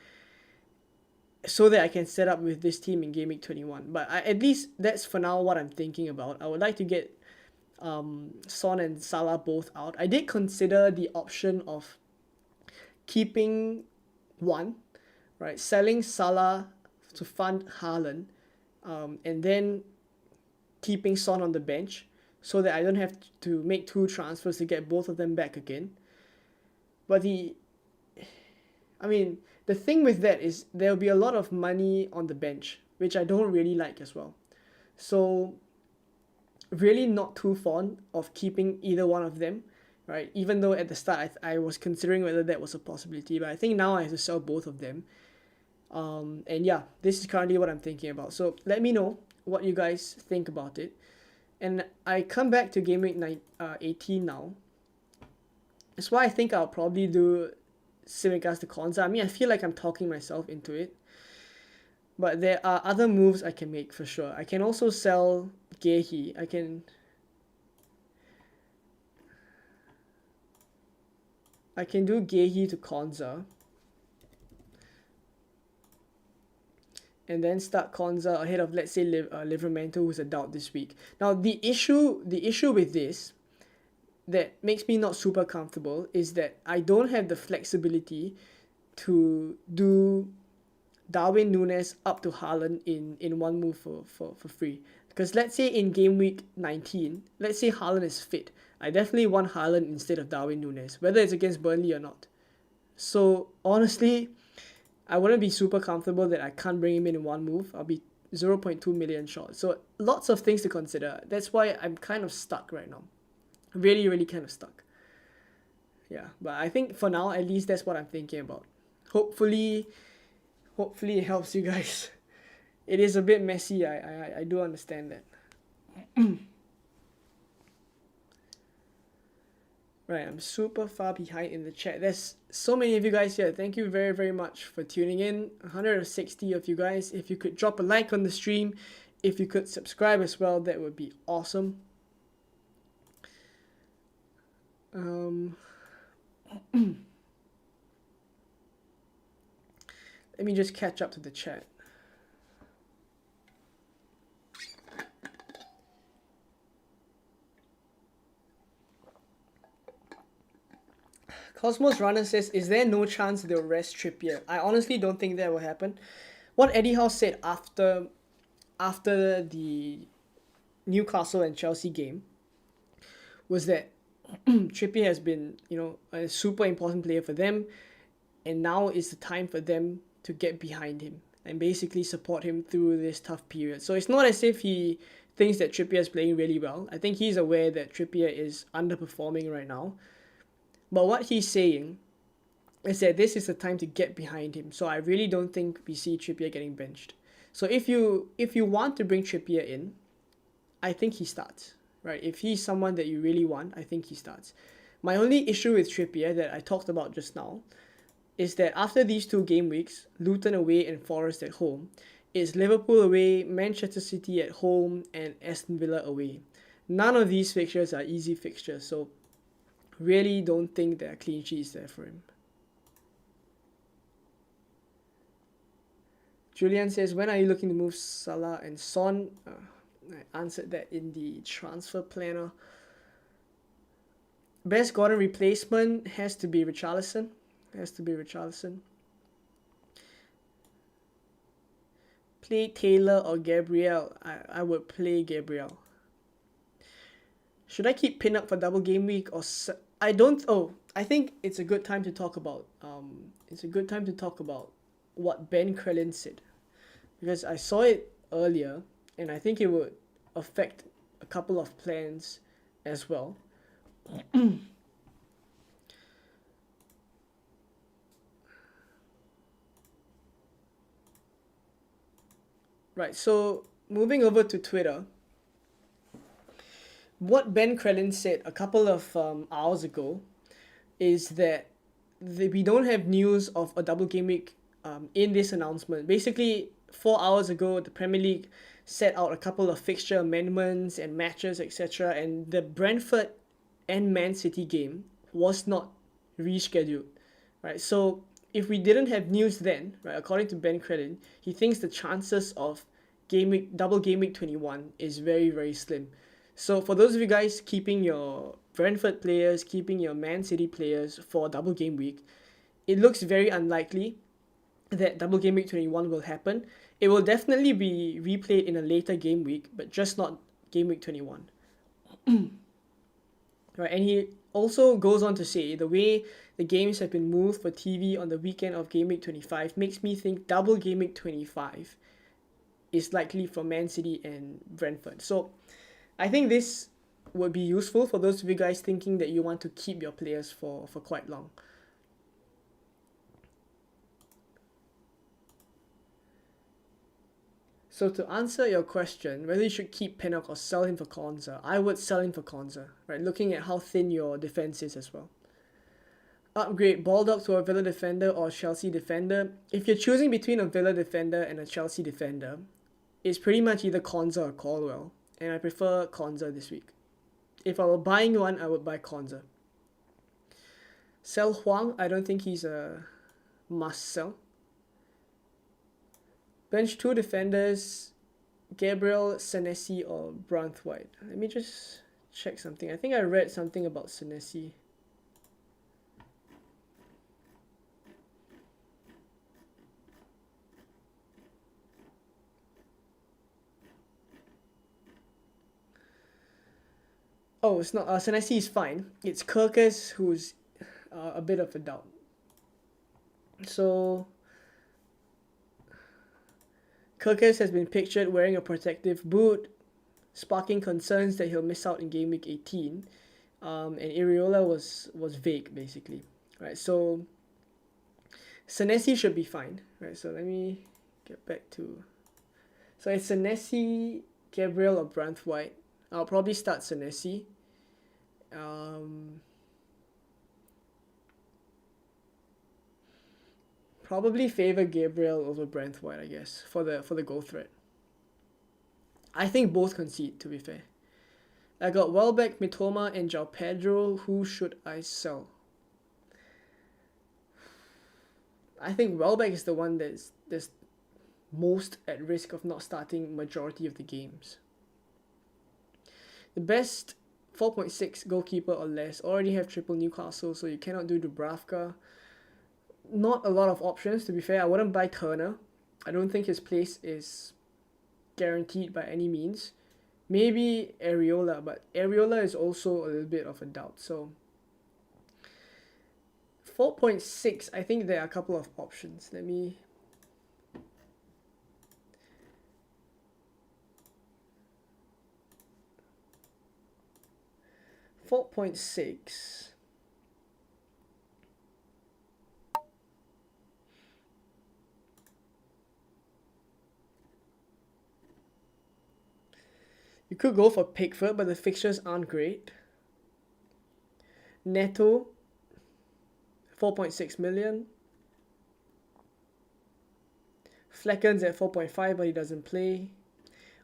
so that I can set up with this team in Game Week 21. But at least that's for now what I'm thinking about. I would like to get Son and Salah both out. I did consider the option of keeping one, right, selling Salah to fund Haaland, and then keeping Son on the bench so that I don't have to make 2 transfers to get both of them back again. But the thing with that is there'll be a lot of money on the bench, which I don't really like as well. So really not too fond of keeping either one of them. right? Even though at the start I was considering whether that was a possibility, but I think now I have to sell both of them. And yeah, this is currently what I'm thinking about. So let me know what you guys think about it. And I come back to Gameweek 18 now. That's why I think I'll probably do Simicast to Konza. I mean, I feel like I'm talking myself into it. But there are other moves I can make for sure. I can also sell Gehi. I can do Gehi to Konza. And then start Konza ahead of, let's say, Livramento, who's a doubt this week. Now, the issue with this that makes me not super comfortable is that I don't have the flexibility to do Darwin Núñez up to Haaland in one move for free. Because let's say in game week 19, let's say Haaland is fit. I definitely want Haaland instead of Darwin Núñez, whether it's against Burnley or not. So honestly, I wouldn't be super comfortable that I can't bring him in one move. I'll be 0.2 million short. So lots of things to consider. That's why I'm kind of stuck right now. Really, really kind of stuck. Yeah, but I think for now, at least that's what I'm thinking about. Hopefully it helps you guys. It is a bit messy. I do understand that. Right, I'm super far behind in the chat. There's so many of you guys here. Thank you very, very much for tuning in. 160 of you guys. If you could drop a like on the stream, if you could subscribe as well, that would be awesome. Let me just catch up to the chat. Cosmos Runner says, is there no chance they'll rest Trippier? I honestly don't think that will happen. What Eddie Howe said after the Newcastle and Chelsea game was that Trippier has been, a super important player for them, and now is the time for them to get behind him and basically support him through this tough period. So it's not as if he thinks that Trippier is playing really well. I think he's aware that Trippier is underperforming right now. But what he's saying is that this is the time to get behind him. So I really don't think we see Trippier getting benched. So if you want to bring Trippier in, I think he starts. Right? If he's someone that you really want, I think he starts. My only issue with Trippier that I talked about just now is that after these 2 game weeks, Luton away and Forest at home, it's Liverpool away, Manchester City at home, and Aston Villa away. None of these fixtures are easy fixtures, so really don't think there are clean sheets there for him. Julian says, when are you looking to move Salah and Son? I answered that in the transfer planner. Best Gordon replacement has to be Richarlison. Play Taylor or Gabriel? I would play Gabriel. Should I keep Pinnock for double game week or I don't? Oh, I think it's a good time to talk about what Ben Crellin said, because I saw it earlier and I think it would affect a couple of plans as well. Right, so moving over to Twitter, what Ben Crellin said a couple of hours ago is that we don't have news of a double game week in this announcement. Basically, 4 hours ago, the Premier League set out a couple of fixture amendments and matches, etc. And the Brentford and Man City game was not rescheduled, right? So if we didn't have news then, right, according to Ben Crellin, he thinks the chances of double game week 21 is very, very slim. So for those of you guys keeping your Brentford players, keeping your Man City players for double game week, it looks very unlikely that double game week 21 will happen. It will definitely be replayed in a later game week, but just not game week 21. Right, and he also goes on to say the way the games have been moved for TV on the weekend of game week 25 makes me think double game week 25 is likely for Man City and Brentford. So I think this would be useful for those of you guys thinking that you want to keep your players for quite long. So to answer your question, whether you should keep Pinnock or sell him for Konza, I would sell him for Konza, right? Looking at how thin your defense is as well. Upgrade Baldock to a Villa defender or Chelsea defender. If you're choosing between a Villa defender and a Chelsea defender, it's pretty much either Konza or Caldwell, and I prefer Konza this week. If I were buying one, I would buy Konza. Sell Huang, I don't think he's a must sell. Bench 2 defenders, Gabriel, Senesi, or Branthwaite. Let me just check something. I think I read something about Senesi. Oh, it's not. Senesi is fine. It's Kirkus who's a bit of a doubt. So Kirkus has been pictured wearing a protective boot, sparking concerns that he'll miss out in Gameweek 18. And Iriola was vague, basically. Right, so Senesi should be fine. Right, so let me get back to... So it's Senesi, Gabriel, or Branthwaite. I'll probably start Senesi. Probably favor Gabriel over Branthwaite, I guess, for the goal threat. I think both concede, to be fair. I got Welbeck, Mitoma, and João Pedro. Who should I sell? I think Welbeck is the one that's most at risk of not starting majority of the games. The best 4.6 goalkeeper or less already have triple Newcastle, so you cannot do Dubravka. Not a lot of options, to be fair. I wouldn't buy Turner. I don't think his place is guaranteed by any means. Maybe Areola, but Areola is also a little bit of a doubt. So 4.6, I think there are a couple of options. Let me... $4.6. You could go for Pickford, but the fixtures aren't great. Neto, 4.6 million. Flecken's at 4.5, but he doesn't play.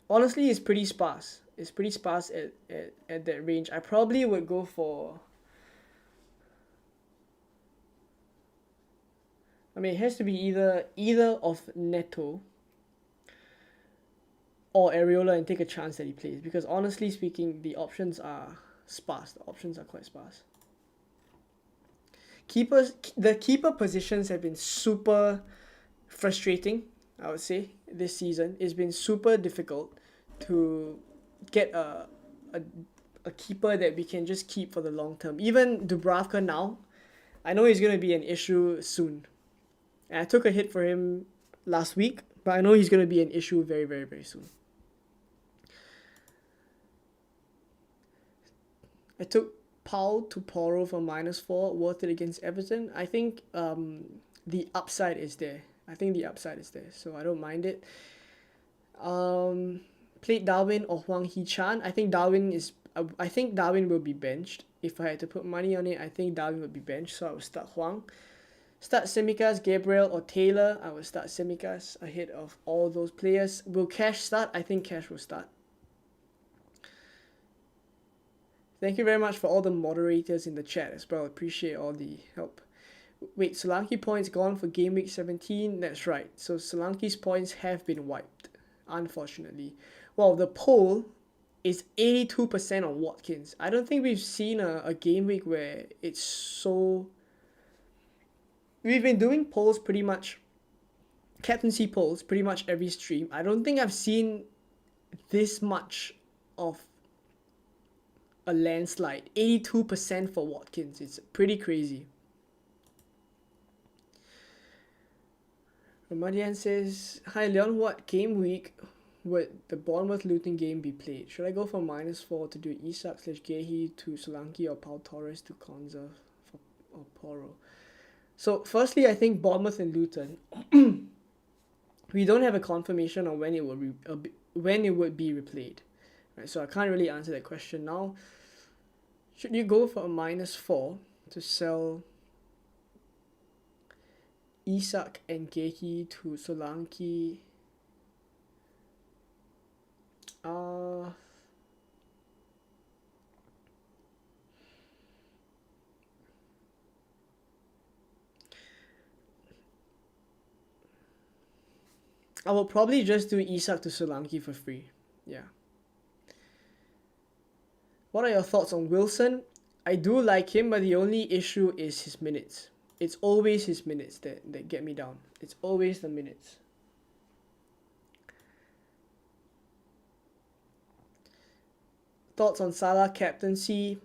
Honestly, it's pretty sparse. It's pretty sparse at that range. I probably would go for... I mean, it has to be either of Neto or Areola and take a chance that he plays. Because honestly speaking, the options are sparse. The options are quite sparse. The keeper positions have been super frustrating, I would say, this season. It's been super difficult to get a keeper that we can just keep for the long term. Even Dubravka now, I know he's going to be an issue soon. And I took a hit for him last week, but I know he's going to be an issue very, very, very soon. I took Paul to Poro for -4, worth it against Everton. I think the upside is there. So I don't mind it. Played Darwin or Huang Hee-chan. I think Darwin will be benched. If I had to put money on it, I think Darwin would be benched, so I would start Huang. Start Tsimikas, Gabriel, or Taylor. I would start Tsimikas ahead of all those players. Will Cash start? I think Cash will start. Thank you very much for all the moderators in the chat as well. Appreciate all the help. Wait, Solanke points gone for game week 17? That's right. So Solanke's points have been wiped, unfortunately. Well, the poll is 82% on Watkins. I don't think we've seen a game week where it's so... We've been doing polls pretty much, captaincy polls, pretty much every stream. I don't think I've seen this much of a landslide. 82% for Watkins. It's pretty crazy. Ramadian says, hi Leon, what game week would the Bournemouth-Luton game be played? Should I go for -4 to do Isak/Gehi to Solanke or Pau Torres to Konza or Poro? So firstly, I think Bournemouth and Luton, we don't have a confirmation on when it would be replayed, right? So I can't really answer that question now. Should you go for a -4 to sell Isak and Gehi to Solanke? I will probably just do Isak to Solanke for free. Yeah. What are your thoughts on Wilson? I do like him, but the only issue is his minutes. It's always his minutes that get me down. It's always the minutes. Thoughts on Salah captaincy?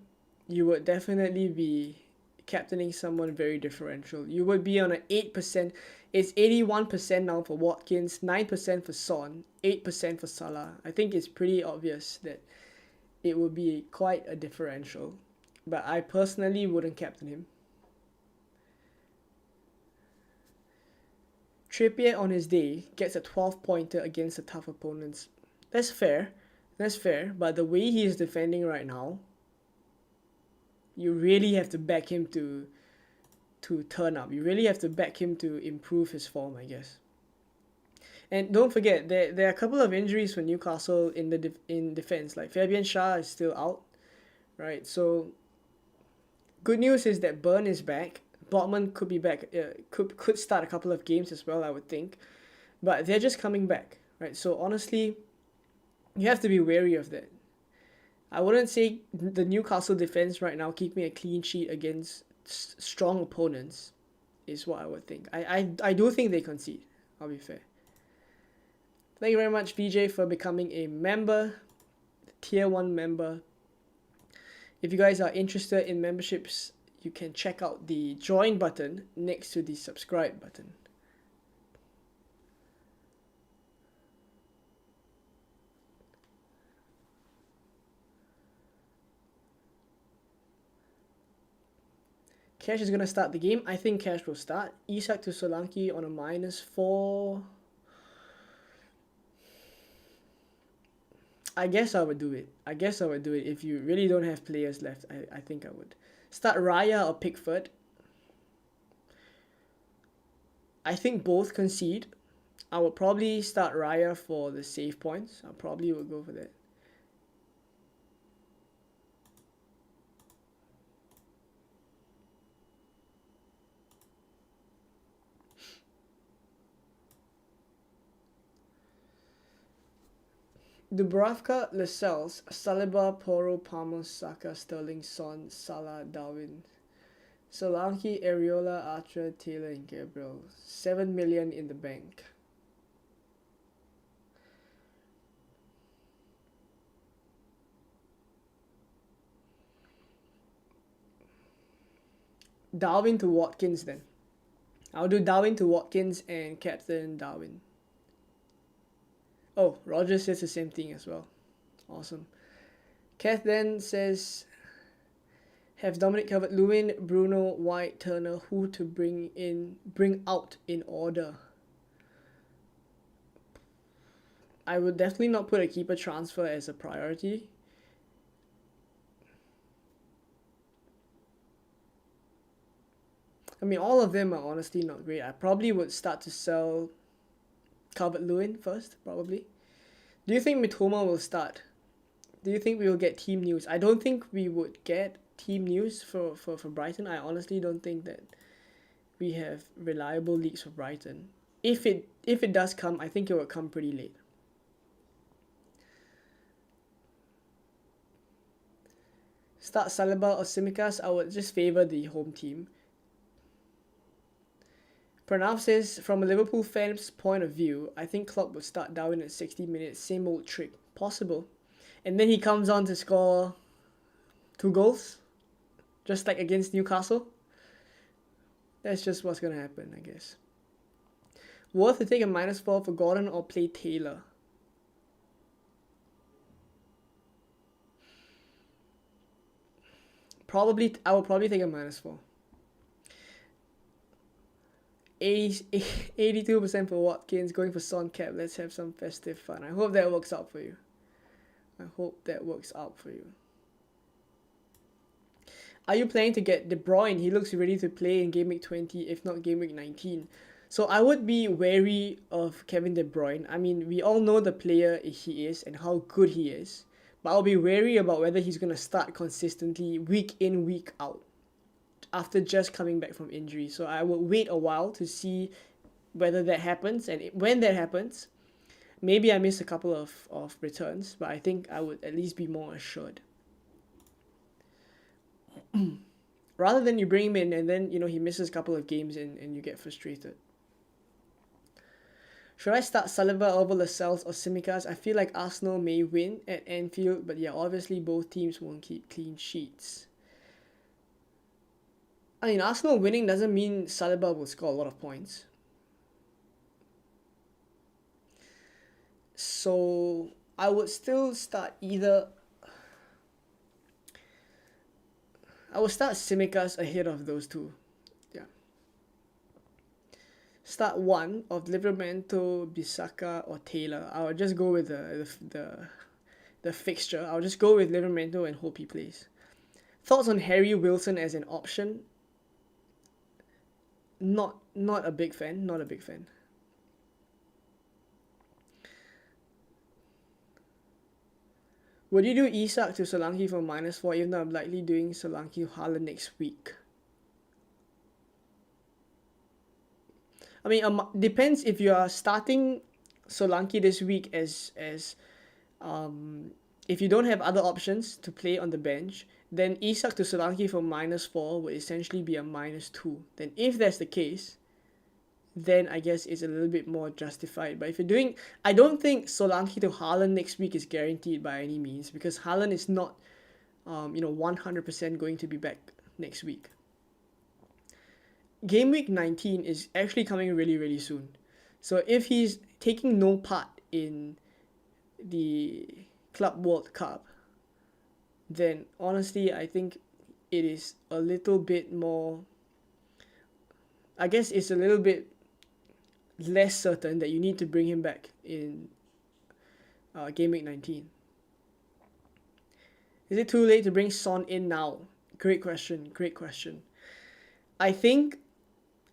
You would definitely be captaining someone very differential. You would be on an 8%. It's 81% now for Watkins, 9% for Son, 8% for Salah. I think it's pretty obvious that it would be quite a differential. But I personally wouldn't captain him. Trippier on his day gets a 12-pointer against the tough opponents. That's fair. That's fair. But the way he is defending right now, you really have to back him to turn up. You really have to back him to improve his form, I guess. And don't forget, there are a couple of injuries for Newcastle in defense. Like Fabian Schär is still out, right? So good news is that Burn is back. Botman could be back. Could start a couple of games as well, I would think. But they're just coming back, right? So honestly, you have to be wary of that. I wouldn't say the Newcastle defense right now keeping a clean sheet against strong opponents is what I would think. I do think they concede. I'll be fair. Thank you very much, VJ, for becoming a member, tier 1 member. If you guys are interested in memberships, you can check out the join button next to the subscribe button. Cash is going to start the game. I think Cash will start. Isak to Solanke on a -4. I guess I would do it. If you really don't have players left. I think I would. Start Raya or Pickford. I think both concede. I would probably start Raya for the save points. I probably would go for that. Dubravka, Lascelles, Saliba, Poro, Palmer, Saka, Sterling, Son, Salah, Darwin, Solanke, Areola, Archer, Taylor, and Gabriel. 7 million in the bank. Darwin to Watkins then. I'll do Darwin to Watkins and captain Darwin. Oh, Roger says the same thing as well. Awesome. Kath then says, have Dominic Calvert-Lewin, Bruno, White, Turner, who to bring out in order? I would definitely not put a keeper transfer as a priority. I mean, all of them are honestly not great. I probably would start to sell Calvert-Lewin first, probably. Do you think Mitoma will start? Do you think we will get team news? I don't think we would get team news for Brighton. I honestly don't think that we have reliable leaks for Brighton. If it does come, I think it will come pretty late. Start Saliba or Tsimikas, I would just favour the home team. Pranav says, from a Liverpool fan's point of view, I think Klopp would start Darwin at 60 minutes, same old trick. Possible. And then he comes on to score 2 goals, just like against Newcastle. That's just what's going to happen, I guess. Worth to take a -4 for Gordon or play Taylor? I would probably take a -4. 82% for Watkins, going for Son Cap. Let's have some festive fun. I hope that works out for you. I hope that works out for you. Are you planning to get De Bruyne? He looks ready to play in Game Week 20, if not Game Week 19. So I would be wary of Kevin De Bruyne. I mean, we all know the player he is and how good he is. But I'll be wary about whether he's going to start consistently week in, week out after just coming back from injury. So I would wait a while to see whether that happens. And when that happens, maybe I miss a couple of returns. But I think I would at least be more assured. Rather than you bring him in and then, he misses a couple of games and you get frustrated. Should I start Saliba over Lascelles or Tsimikas? I feel like Arsenal may win at Anfield, but yeah, obviously both teams won't keep clean sheets. I mean, Arsenal winning doesn't mean Saliba will score a lot of points. So I would still start I would start Tsimikas ahead of those two. Yeah. Start one of Livramento, Bissaka, or Taylor. I would just go with the fixture. I'll just go with Livramento and hope he plays. Thoughts on Harry Wilson as an option? Not a big fan. Not a big fan. Would you do Isak to Solanke for -4, even though I'm likely doing Solanke Haaland next week? I mean, depends if you are starting Solanke this week as if you don't have other options to play on the bench, then Isak to Solanke for -4 would essentially be a -2. Then if that's the case, then I guess it's a little bit more justified. But if you're doing, I don't think Solanke to Haaland next week is guaranteed by any means, because Haaland is not, 100% going to be back next week. Game week 19 is actually coming really, really soon. So if he's taking no part in the Club World Cup, then honestly, I think it is a little bit more, I guess it's a little bit less certain that you need to bring him back in Game Week 19. Is it too late to bring Son in now? Great question. I think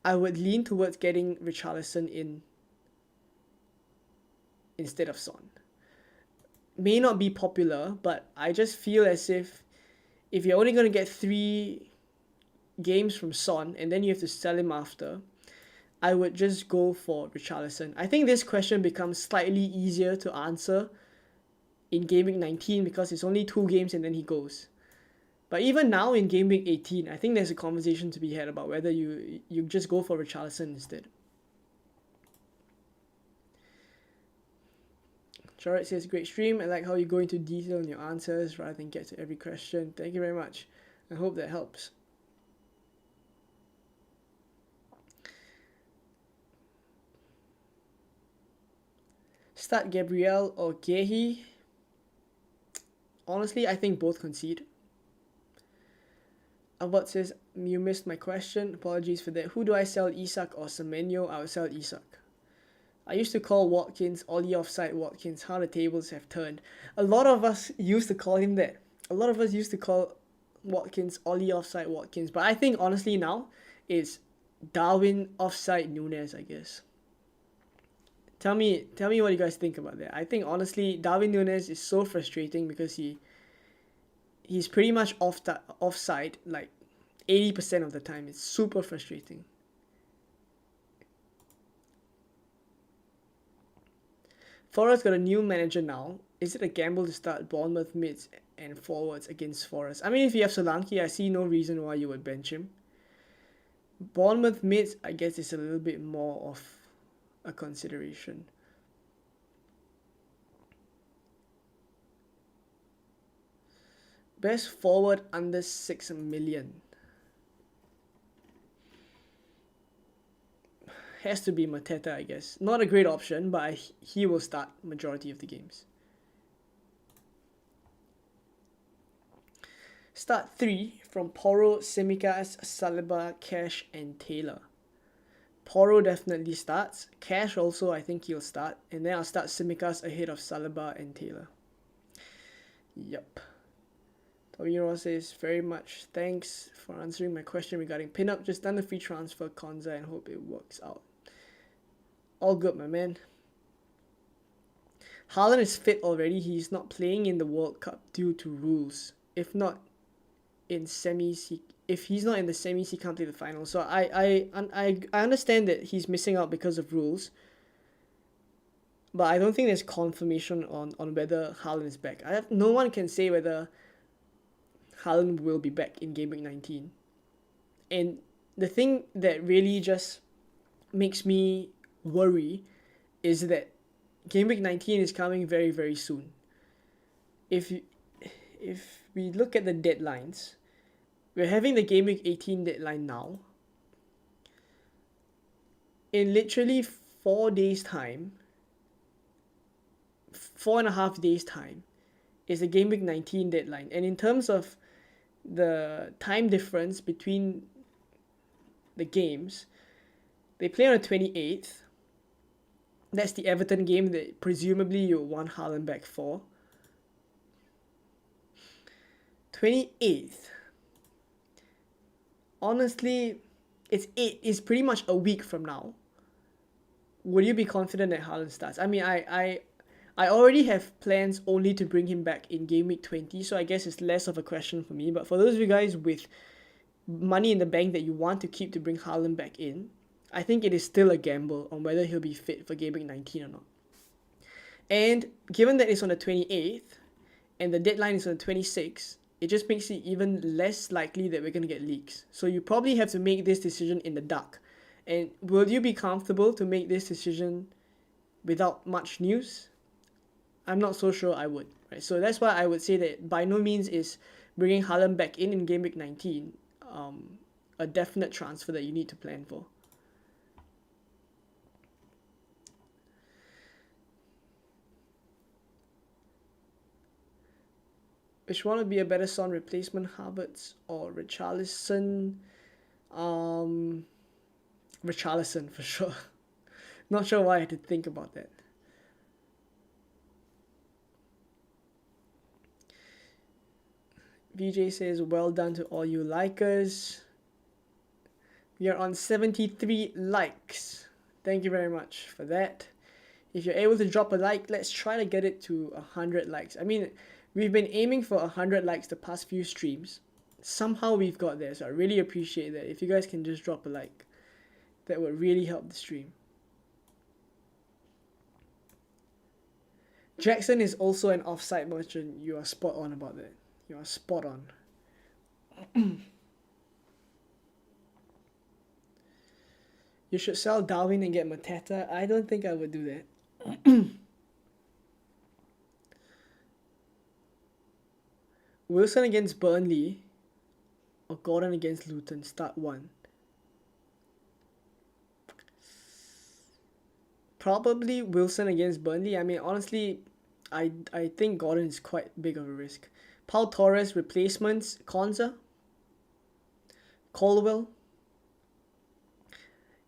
I would lean towards getting Richarlison in instead of Son. May not be popular, but I just feel as if you're only going to get 3 games from Son and then you have to sell him after, I would just go for Richarlison. I think this question becomes slightly easier to answer in Game Week 19 because it's only 2 games and then he goes. But even now in Game Week 18, I think there's a conversation to be had about whether you just go for Richarlison instead. Jared says, great stream. I like how you go into detail in your answers rather than get to every question. Thank you very much. I hope that helps. Start Gabriel or Gehi? Honestly, I think both concede. Albert says, you missed my question. Apologies for that. Who do I sell, Isak or Semenyo? I would sell Isak. I used to call Watkins Ollie offside Watkins. How the tables have turned. A lot of us used to call him that. A lot of us used to call Watkins Ollie offside Watkins. But I think honestly now it's Darwin offside Nunes, I guess. Tell me what you guys think about that. I think honestly Darwin Nunes is so frustrating because he's pretty much offside like 80% of the time. It's super frustrating. Forest got a new manager now. Is it a gamble to start Bournemouth mids and forwards against Forest? I mean, if you have Solanke, I see no reason why you would bench him. Bournemouth mids, I guess, is a little bit more of a consideration. Best forward under 6 million. Has to be Mateta, I guess. Not a great option, but he will start majority of the games. Start 3 from Poro, Simicas, Saliba, Cash, and Taylor. Poro definitely starts. Cash also, I think he'll start. And then I'll start Simicas ahead of Saliba and Taylor. Yep. Tomiro says, very much thanks for answering my question regarding pinup. Just done the free transfer Konza and hope it works out. All good, my man. Haaland is fit already. He's not playing in the World Cup due to rules. If not in semis, if he's not in the semis, he can't play the final. So I understand that he's missing out because of rules. But I don't think there's confirmation on whether Haaland is back. No one can say whether Haaland will be back in Gameweek 19. And the thing that really just makes me worry is that Gameweek 19 is coming very, very soon. If we look at the deadlines, we're having the Gameweek 18 deadline now. In literally 4 days' time, 4.5 days' time, is the Gameweek 19 deadline. And in terms of the time difference between the games, they play on the 28th. That's the Everton game that presumably you'll want Haaland back for. 28th. Honestly, it's pretty much a week from now. Would you be confident that Haaland starts? I mean, I already have plans only to bring him back in Game Week 20, so I guess it's less of a question for me. But for those of you guys with money in the bank that you want to keep to bring Haaland back in, I think it is still a gamble on whether he'll be fit for Game Week 19 or not. And given that it's on the 28th and the deadline is on the 26th, it just makes it even less likely that we're going to get leaks. So you probably have to make this decision in the dark. And will you be comfortable to make this decision without much news? I'm not so sure I would. Right? So that's why I would say that by no means is bringing Haaland back in Game Week 19 a definite transfer that you need to plan for. Which one would be a better Son replacement, Havertz or Richarlison? Richarlison for sure. Not sure why I had to think about that. VJ says, well done to all you likers. We are on 73 likes. Thank you very much for that. If you're able to drop a like, let's try to get it to 100 likes. I mean, we've been aiming for 100 likes the past few streams. Somehow we've got there, so I really appreciate that. If you guys can just drop a like, that would really help the stream. Jackson is also an offside merchant. You are spot on about that. You are spot on. You should sell Darwin and get Mateta. I don't think I would do that. Wilson against Burnley or Gordon against Luton. Start 1. Probably Wilson against Burnley. I mean, honestly, I think Gordon is quite big of a risk. Paul Torres replacements. Konza. Colwell.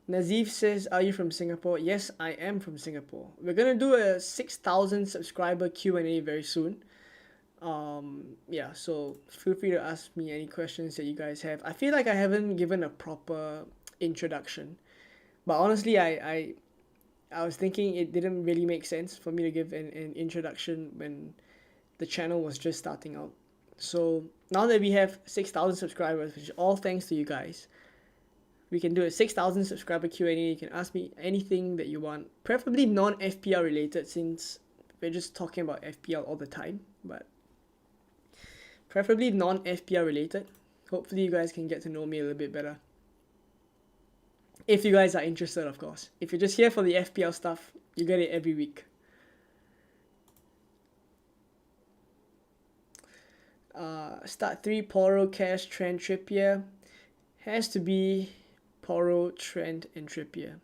Nazif says, are you from Singapore? Yes, I am from Singapore. We're going to do a 6,000 subscriber Q&A very soon. Yeah, so feel free to ask me any questions that you guys have. I feel like I haven't given a proper introduction. But honestly, I was thinking it didn't really make sense for me to give an introduction when the channel was just starting out. So now that we have 6,000 subscribers, which is all thanks to you guys, we can do a 6,000 subscriber Q&A. You can ask me anything that you want, preferably non-FPL related, since we're just talking about FPL all the time, but preferably non-FPL related. Hopefully you guys can get to know me a little bit better. If you guys are interested, of course. If you're just here for the FPL stuff, you get it every week. Start 3, Poro, Cash, Trent, Trippier. Has to be Poro, Trent, and Trippier.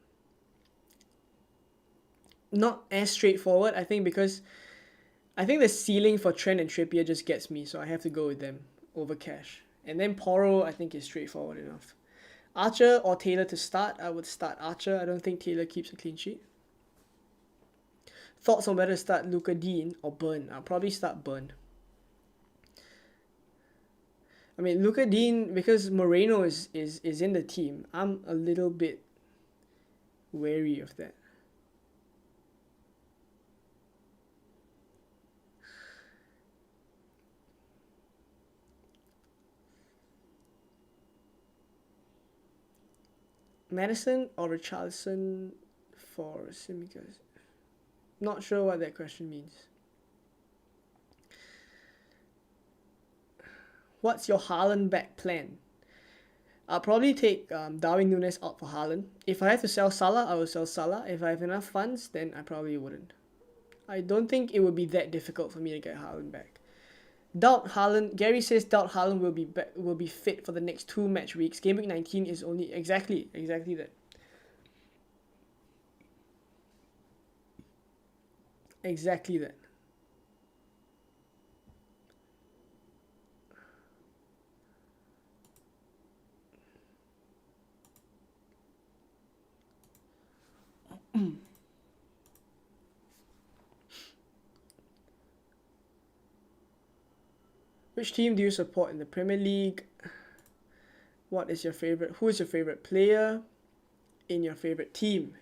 Not as straightforward, I think, because I think the ceiling for Trent and Trippier just gets me, so I have to go with them over Cash. And then Porro, I think, is straightforward enough. Archer or Taylor to start? I would start Archer. I don't think Taylor keeps a clean sheet. Thoughts on whether to start Luca Dean or Burn? I'll probably start Burn. I mean, Luca Dean, because Moreno is in the team, I'm a little bit wary of that. Madison or Richarlison for Simicas? Not sure what that question means. What's your Haaland back plan? I'll probably take Darwin Núñez out for Haaland. If I have to sell Salah, I will sell Salah. If I have enough funds, then I probably wouldn't. I don't think it would be that difficult for me to get Haaland back. Doubt Haaland. Gary says doubt Haaland will be fit for the next 2 match weeks. Gameweek 19 is only exactly that. Exactly that. Which team do you support in the Premier League? What is your favorite? Who is your favorite player in your favorite team?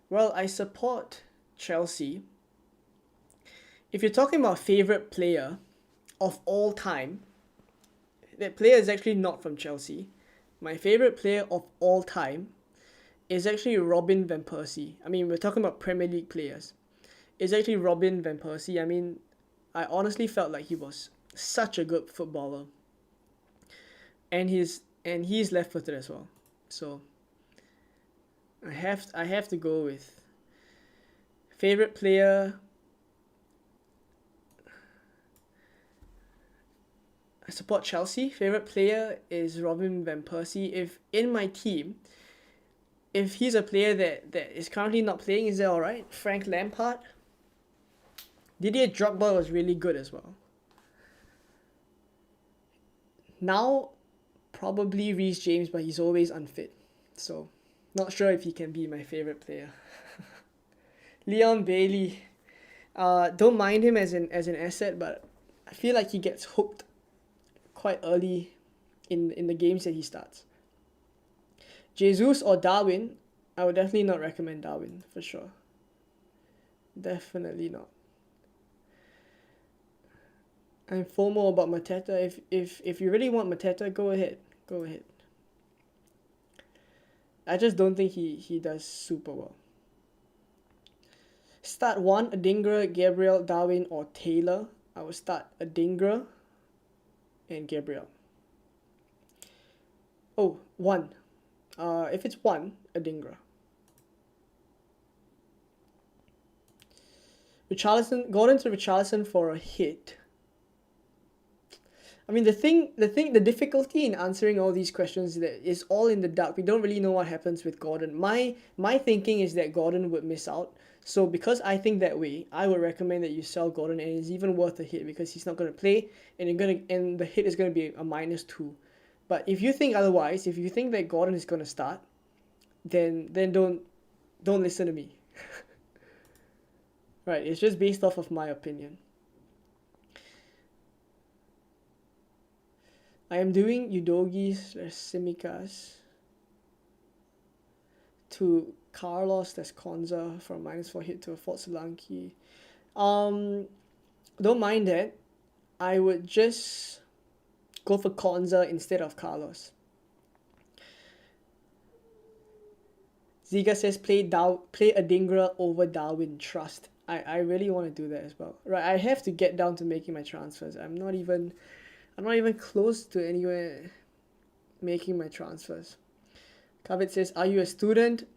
Well, I support Chelsea. If you're talking about favorite player of all time, that player is actually not from Chelsea. My favorite player of all time is actually Robin van Persie. I mean, we're talking about Premier League players. It's actually Robin van Persie. I mean, I honestly felt like he was such a good footballer. And he's left-footed as well. So I have to go with favorite player. I support Chelsea. Favorite player is Robin van Persie. If in my team, if he's a player that is currently not playing, is that alright? Frank Lampard. Didier Drogba was really good as well. Now, probably Reece James, but he's always unfit. So, not sure if he can be my favorite player. Leon Bailey. Don't mind him as an asset, but I feel like he gets hooked quite early in the games that he starts. Jesus or Darwin? I would definitely not recommend Darwin, for sure. Definitely not. I'm FOMO about Mateta. If you really want Mateta, go ahead. Go ahead. I just don't think he does super well. Start 1, Adingra, Gabriel, Darwin, or Taylor. I would start Adingra and Gabriel. Oh, 1. If it's 1, Adingra. Richarlison, Gordon to Richarlison for a hit. I mean, the difficulty in answering all these questions is that it's all in the dark. We don't really know what happens with Gordon. My thinking is that Gordon would miss out. So because I think that way, I would recommend that you sell Gordon, and it's even worth a hit because he's not going to play, and the hit is going to be a -2. But if you think otherwise, if you think that Gordon is going to start, then don't listen to me. Right, it's just based off of my opinion. I am doing Udogis Simicas to Carlos Desconza from -4 hit to a Fort Solanke. Don't mind that. I would just go for Konza instead of Carlos. Ziga says play Adingra over Darwin. Trust. I really want to do that as well. Right, I have to get down to making my transfers. I'm not even close to anywhere making my transfers. Kavit says, are you a student?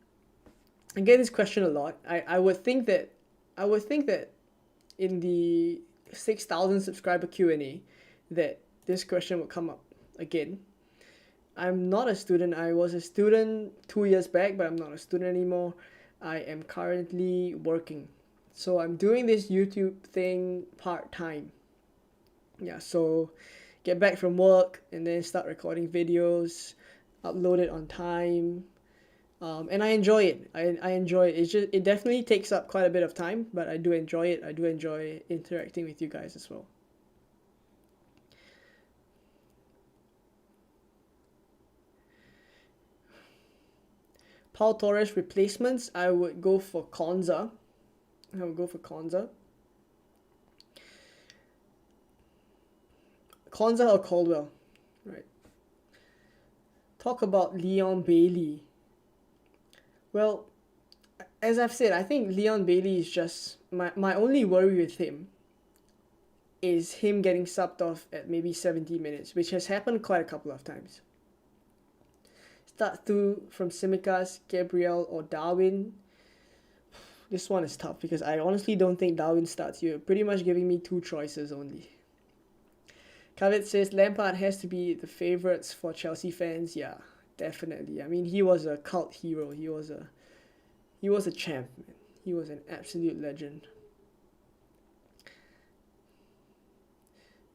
I get this question a lot. I would think that in the 6,000 subscriber Q&A that this question would come up again. I'm not a student. I was a student 2 years back, but I'm not a student anymore. I am currently working. So I'm doing this YouTube thing part-time. Yeah, so get back from work and then start recording videos, upload it on time. And I enjoy it. I enjoy it. It definitely takes up quite a bit of time, but I do enjoy it. I do enjoy interacting with you guys as well. Paul Torres replacements, I would go for Konza. I would go for Konza. Konza or Caldwell, right? Talk about Leon Bailey. Well, as I've said, I think Leon Bailey is just my only worry with him is him getting subbed off at maybe 70 minutes, which has happened quite a couple of times. Start through from Simicas, Gabriel, or Darwin. This one is tough because I honestly don't think Darwin starts. You're pretty much giving me two choices only. Kavit says Lampard has to be the favourites for Chelsea fans. Yeah, definitely. I mean, he was a cult hero. He was a champ, man. He was an absolute legend.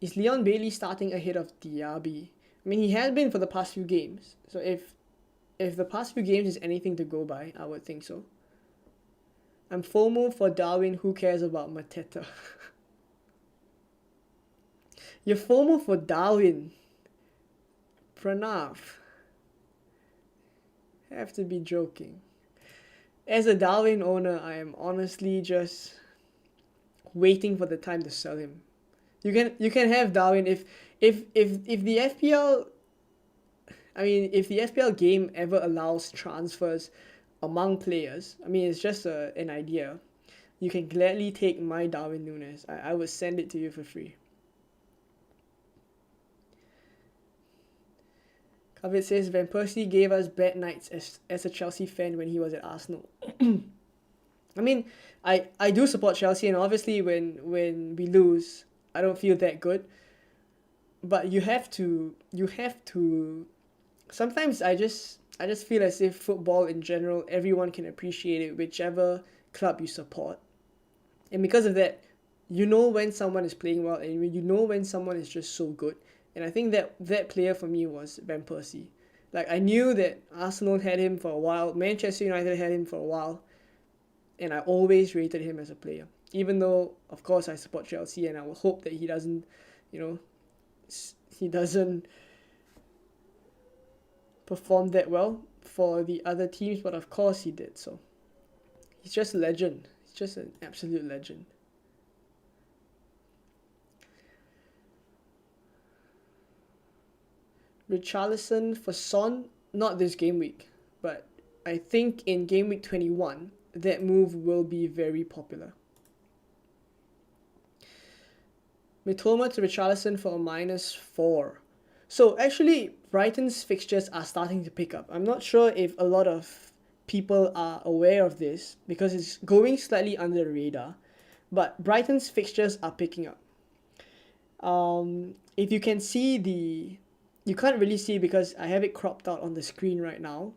Is Leon Bailey starting ahead of Diaby? I mean, he has been for the past few games. So if the past few games is anything to go by, I would think so. I'm FOMO for Darwin. Who cares about Mateta? You're FOMO for Darwin. Pranav. Have to be joking. As a Darwin owner, I am honestly just waiting for the time to sell him. You can have Darwin if the FPL, I mean, if the FPL game ever allows transfers among players, I mean, it's just an idea. You can gladly take my Darwin Núñez. I would send it to you for free. Kavit says Van Persie gave us bad nights as a Chelsea fan when he was at Arsenal. I mean, I do support Chelsea, and obviously when we lose, I don't feel that good. But you have to. Sometimes I just feel as if football in general, everyone can appreciate it, whichever club you support. And because of that, you know when someone is playing well, and you know when someone is just so good. And I think that player for me was Van Persie. Like, I knew that Arsenal had him for a while, Manchester United had him for a while, and I always rated him as a player. Even though, of course, I support Chelsea, and I will hope that he doesn't perform that well for the other teams, but of course he did. So he's just a legend. He's just an absolute legend. Richarlison for Son, not this game week, but I think in game week 21, that move will be very popular. Mitoma to Richarlison for a -4. So actually, Brighton's fixtures are starting to pick up. I'm not sure if a lot of people are aware of this because it's going slightly under the radar, but Brighton's fixtures are picking up. If you can see you can't really see because I have it cropped out on the screen right now.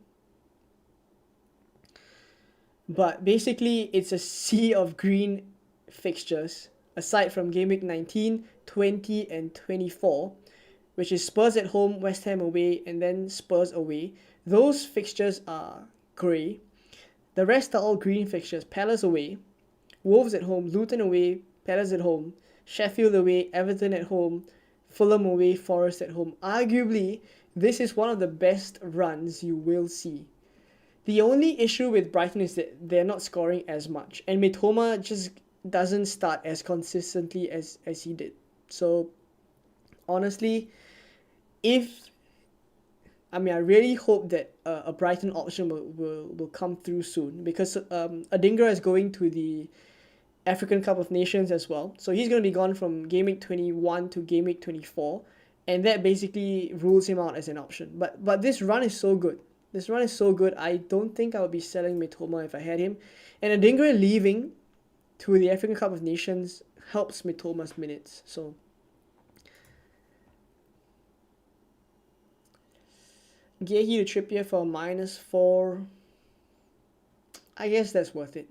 But basically, it's a sea of green fixtures aside from game week 19, 20, and 24, which is Spurs at home, West Ham away, and then Spurs away. Those fixtures are grey. The rest are all green fixtures. Palace away, Wolves at home, Luton away, Palace at home, Sheffield away, Everton at home, Fulham away, Forest at home. Arguably, this is one of the best runs you will see. The only issue with Brighton is that they're not scoring as much, and Mitoma just doesn't start as consistently as he did. So honestly, I really hope that a Brighton option will come through soon, because Adingra is going to the African Cup of Nations as well. So he's going to be gone from game week 21 to game week 24, and that basically rules him out as an option. But this run is so good. I don't think I would be selling Mitoma if I had him. And Adingra leaving to the African Cup of Nations helps Mitoma's minutes. So Guehi to Trippier for -4. I guess that's worth it.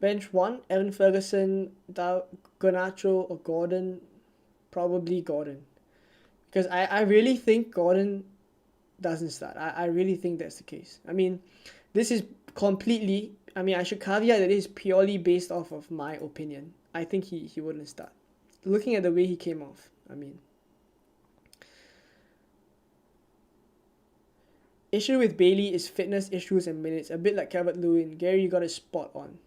Bench 1, Evan Ferguson, Garnacho or Gordon. Probably Gordon. Because I really think Gordon doesn't start. I really think that's the case. I mean, this is completely... I mean, I should caveat that it is purely based off of my opinion. I think he wouldn't start. Looking at the way he came off, I mean... Issue with Bailey is fitness issues and minutes, a bit like Calvert-Lewin. Gary, you got it spot on.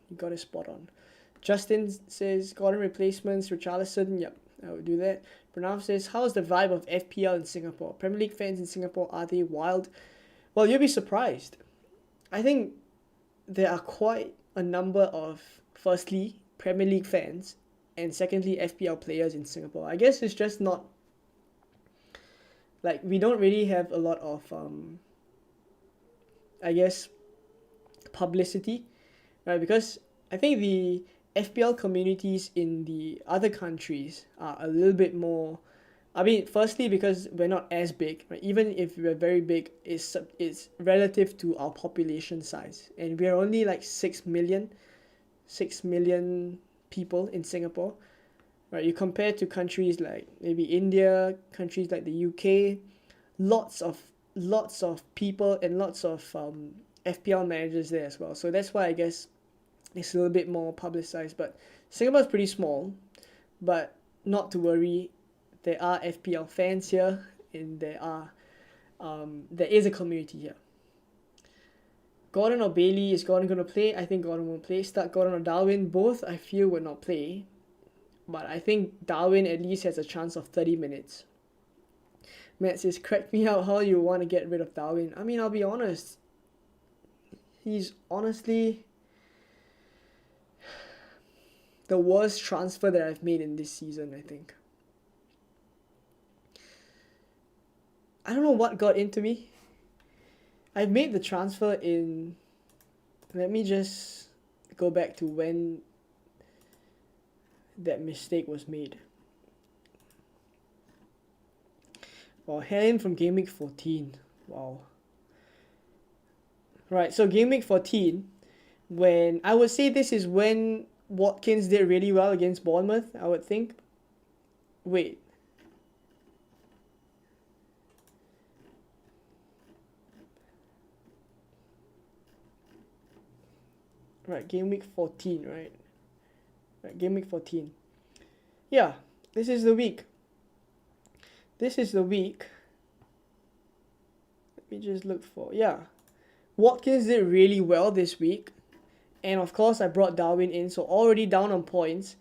Justin says, Gordon replacements, Richarlison. Yep, I would do that. Pranav says, how's the vibe of FPL in Singapore? Premier League fans in Singapore, are they wild? Well, you'll be surprised. I think there are quite a number of, firstly, Premier League fans, and secondly, FPL players in Singapore. I guess it's just not... Like, we don't really have a lot of... I guess, publicity, right? Because I think the FPL communities in the other countries are a little bit more... I mean, firstly, because we're not as big, right? Even if we're very big, it's relative to our population size. And we're only like 6 million people in Singapore, right? You compare to countries like maybe India, countries like the UK, lots of people and lots of FPL managers there as well. So that's why I guess it's a little bit more publicized. But Singapore is pretty small, but not to worry. There are FPL fans here, and there is a community here. Gordon or Bailey, is Gordon going to play? I think Gordon won't play. Start Gordon or Darwin, both I feel will not play. But I think Darwin at least has a chance of 30 minutes. Matt says, crack me out how you want to get rid of Darwin. I mean, I'll be honest. He's honestly the worst transfer that I've made in this season, I think. I don't know what got into me. I made the transfer in... Let me just go back to when that mistake was made. Wow, Helen from Gameweek 14. Wow. Right, so Gameweek 14, when I would say this is when Watkins did really well against Bournemouth, I would think. Wait. Right, Gameweek 14, right? Right, Gameweek 14. Yeah, this is the week. Let me just look for... Yeah. Watkins did really well this week. And of course, I brought Darwin in, so already down on points.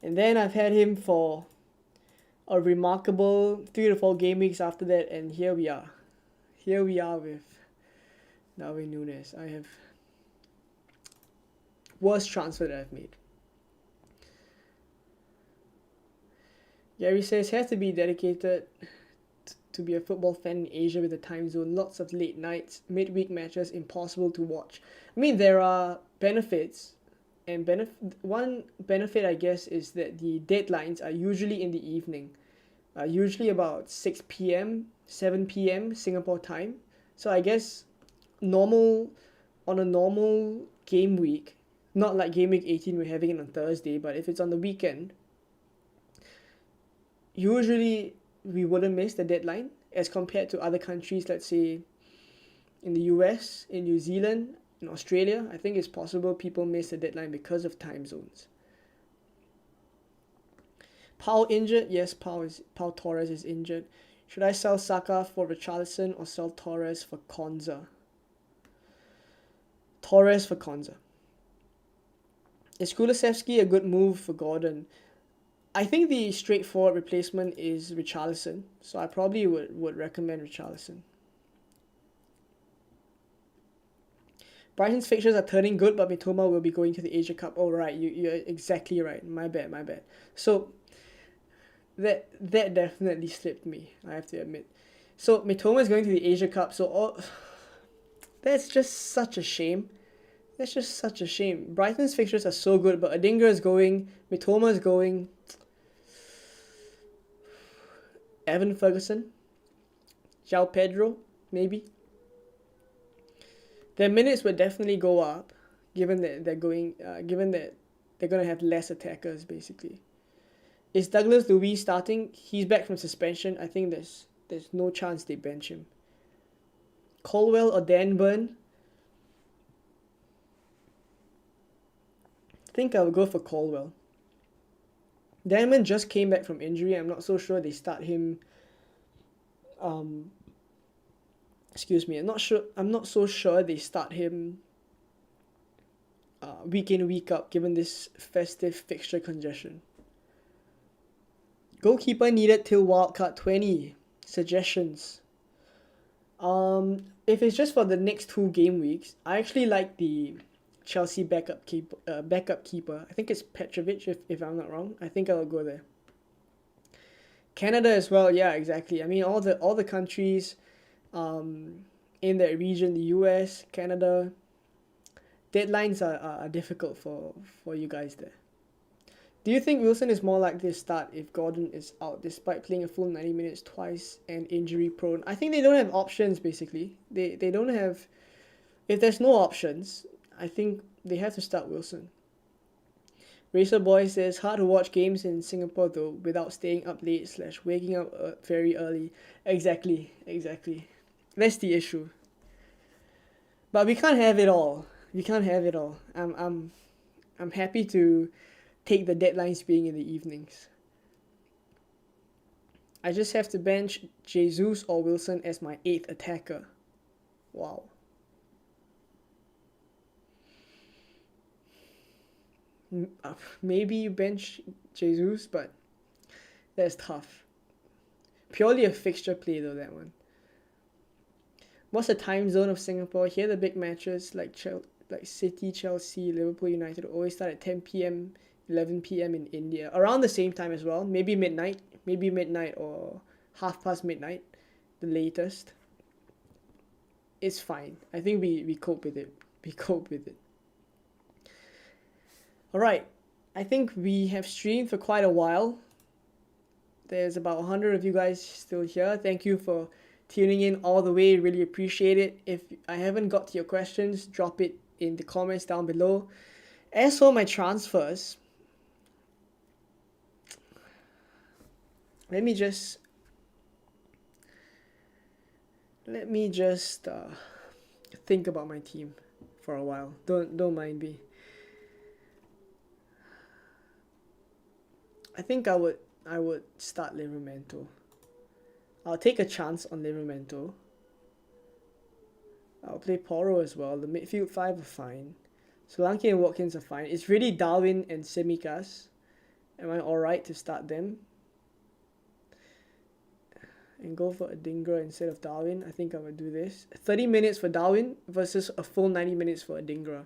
And then I've had him for a remarkable 3 to 4 game weeks after that. And here we are. With Darwin Núñez. I have... worst transfer that I've made. Gary says, has to be dedicated to be a football fan in Asia with the time zone. Lots of late nights, midweek matches, impossible to watch. I mean, there are benefits. And one benefit, I guess, is that the deadlines are usually in the evening. Usually about 6 p.m., 7 p.m. Singapore time. So I guess on a normal game week, not like Gameweek 18 we're having it on Thursday, but if it's on the weekend, usually we wouldn't miss the deadline as compared to other countries, let's say in the US, in New Zealand, in Australia. I think it's possible people miss the deadline because of time zones. Pau injured? Yes, Pau Torres is injured. Should I sell Saka for Richarlison or sell Torres for Konza? Torres for Konza. Is Kulusevski a good move for Gordon? I think the straightforward replacement is Richarlison, so I probably would recommend Richarlison. Brighton's fixtures are turning good, but Mitoma will be going to the Asia Cup. Oh, right, you're exactly right. My bad. So, that definitely slipped me, I have to admit. So, Mitoma is going to the Asia Cup, so that's just such a shame. Brighton's fixtures are so good, but Adingra is going, Mitoma is going, Evan Ferguson, João Pedro, maybe. Their minutes would definitely go up, given that they're going to have less attackers, basically. Is Douglas Luiz starting? He's back from suspension. I think there's no chance they bench him. Colwell or Dan Burn? I think I would go for Colwell. Danman just came back from injury. I'm not so sure they start him. Excuse me. I'm not so sure they start him week in week out, given this festive fixture congestion. Goalkeeper needed till wildcard 20. Suggestions. If it's just for the next 2 game weeks, I actually like the Chelsea backup keeper. I think it's Petrovic, if I'm not wrong. I think I'll go there. Canada as well. Yeah, exactly. I mean, all the countries, in that region, the US, Canada. Deadlines are difficult for you guys there. Do you think Wilson is more likely to start if Gordon is out, despite playing a full 90 minutes twice and injury prone? I think they don't have options, basically. They don't have... If there's no options, I think they have to start Wilson. Racer Boy says, hard to watch games in Singapore though, without staying up late / waking up very early. Exactly. That's the issue. But we can't have it all. I'm happy to take the deadlines being in the evenings. I just have to bench Jesus or Wilson as my 8th attacker. Wow. Maybe you bench Jesus, but that's tough. Purely a fixture play though, that one. What's the time zone of Singapore? Here the big matches like City, Chelsea, Liverpool, United always start at 10 p.m, 11 p.m. in India. Around the same time as well. Maybe midnight or half past midnight, the latest. It's fine. I think we cope with it. Alright. I think we have streamed for quite a while. There's about 100 of you guys still here. Thank you for tuning in all the way. Really appreciate it. If I haven't got to your questions, drop it in the comments down below. As for my transfers, let me just think about my team for a while. Don't mind me. I think I would start Livramento. I'll take a chance on Livramento. I'll play Porro as well. The midfield 5 are fine. Solanke and Watkins are fine. It's really Darwin and Tsimikas. Am I alright to start them? And go for Adingra instead of Darwin. I think I would do this. 30 minutes for Darwin versus a full 90 minutes for Adingra.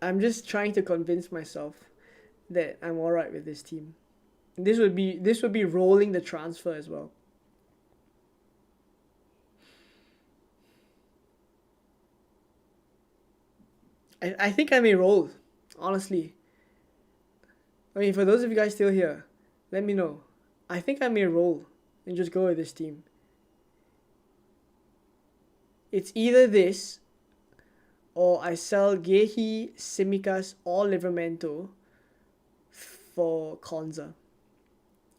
I'm just trying to convince myself that I'm alright with this team. This would be rolling the transfer as well. I think I may roll, honestly. I mean, for those of you guys still here, let me know. I think I may roll and just go with this team. It's either this or I sell Gehi, Tsimikas, or Livramento for Konza.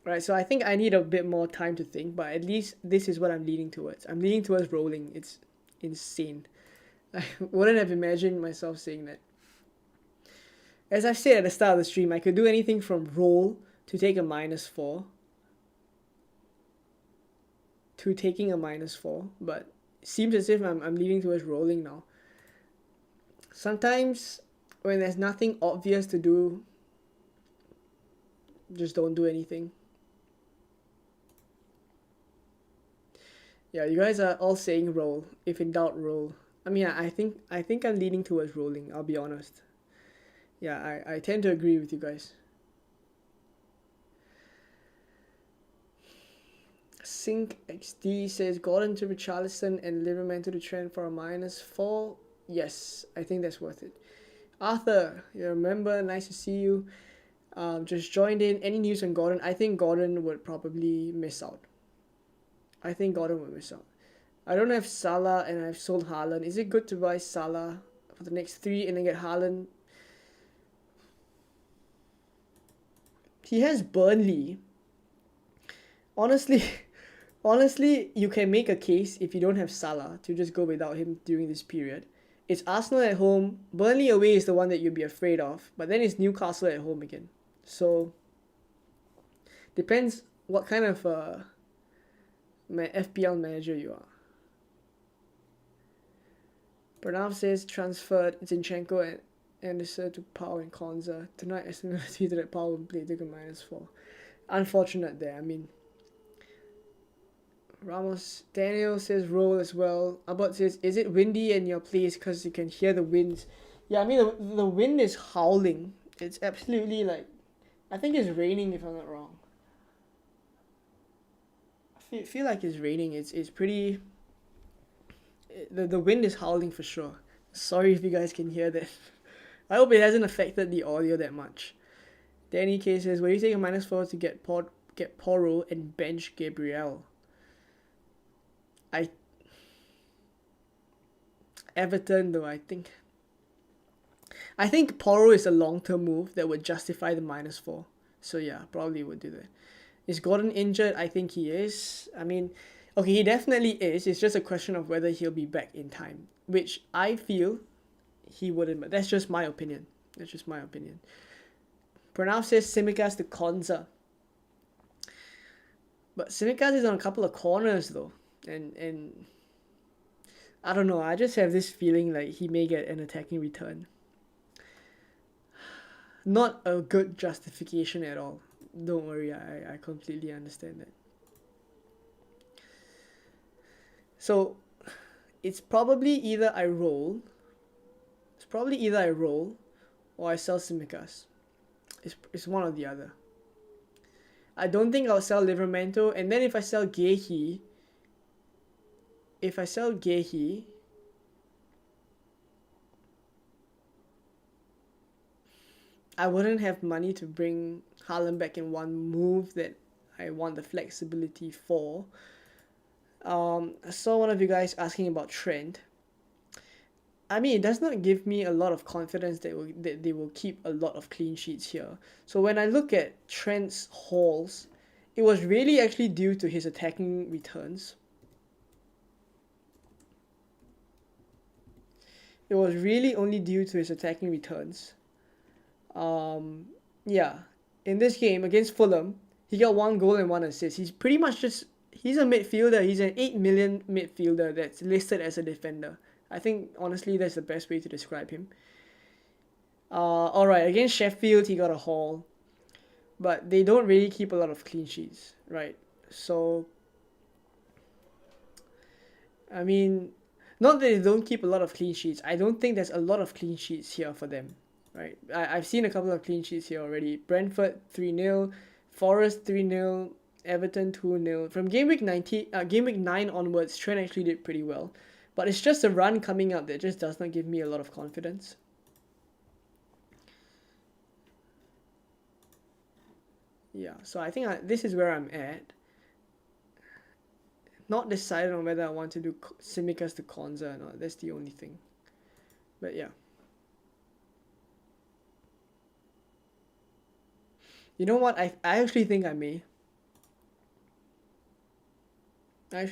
Right, so I think I need a bit more time to think, but at least this is what I'm leaning towards. I'm leaning towards rolling. It's insane. I wouldn't have imagined myself saying that. As I said at the start of the stream, I could do anything from roll to take a -4 to taking a -4, but it seems as if I'm leaning towards rolling now. Sometimes when there's nothing obvious to do, just don't do anything. Yeah, you guys are all saying roll. If in doubt, roll. I mean, I think I'm leaning towards rolling, I'll be honest. Yeah, I tend to agree with you guys. Sync XD says Gordon to Richarlison and Livramento to Trent for a -4. Yes, I think that's worth it. Arthur, you remember? Nice to see you. Just joined in. Any news on Gordon? I think Gordon would probably miss out. I think Gordon would miss out. I don't have Salah and I've sold Haaland. Is it good to buy Salah for the next three and then get Haaland? He has Burnley. Honestly, honestly, you can make a case if you don't have Salah to just go without him during this period. It's Arsenal at home. Burnley away is the one that you'd be afraid of, but then it's Newcastle at home again. So depends what kind of FPL manager you are. Pranav says transferred Zinchenko and Anderson to Pau and Konza. Tonight, as soon as tweeted that Pau will play, took a -4. Unfortunate there. I mean, Ramos Daniel says roll as well. Abbott says, is it windy in your place because you can hear the winds? Yeah, I mean the wind is howling. It's absolutely like, I think it's raining if I'm not wrong. I feel like it's raining. It's pretty. The wind is howling for sure. Sorry if you guys can hear that. I hope it hasn't affected the audio that much. Danny K says, "Will you take a -4 to get Porro and bench Gabriel?" Everton though, I think Porro is a long-term move that would justify the -4. So yeah, probably would do that. Is Gordon injured? I think he is. I mean, okay, he definitely is. It's just a question of whether he'll be back in time, which I feel he wouldn't, but that's just my opinion. Pranav says Simicast to Konza. But Simicast is on a couple of corners though. And I don't know, I just have this feeling like he may get an attacking return. Not a good justification at all. Don't worry, I completely understand that. So it's probably either I roll or I sell Simicast. It's one or the other. I don't think I'll sell Livramento, and then if I sell Gehi, I wouldn't have money to bring Haaland back in one move that I want the flexibility for. I saw one of you guys asking about Trent. I mean, it does not give me a lot of confidence that they will keep a lot of clean sheets here. So when I look at Trent's hauls, it was really actually due to his attacking returns. It was really only due to his attacking returns. Yeah, in this game against Fulham, he got 1 goal and 1 assist. He's pretty much he's a midfielder. He's an 8 million midfielder that's listed as a defender. I think honestly that's the best way to describe him. Alright, against Sheffield he got a haul, but they don't really keep a lot of clean sheets, right? So I mean, not that they don't keep a lot of clean sheets. I don't think there's a lot of clean sheets here for them, right? I've seen a couple of clean sheets here already. Brentford 3-0, Forest 3-0, Everton 2-0. From game week 9 onwards, Trent actually did pretty well. But it's just a run coming out that just does not give me a lot of confidence. Yeah, so I think this is where I'm at. Not decided on whether I want to do Simicast to Konza or not. That's the only thing. But yeah. You know what? I actually think I may. I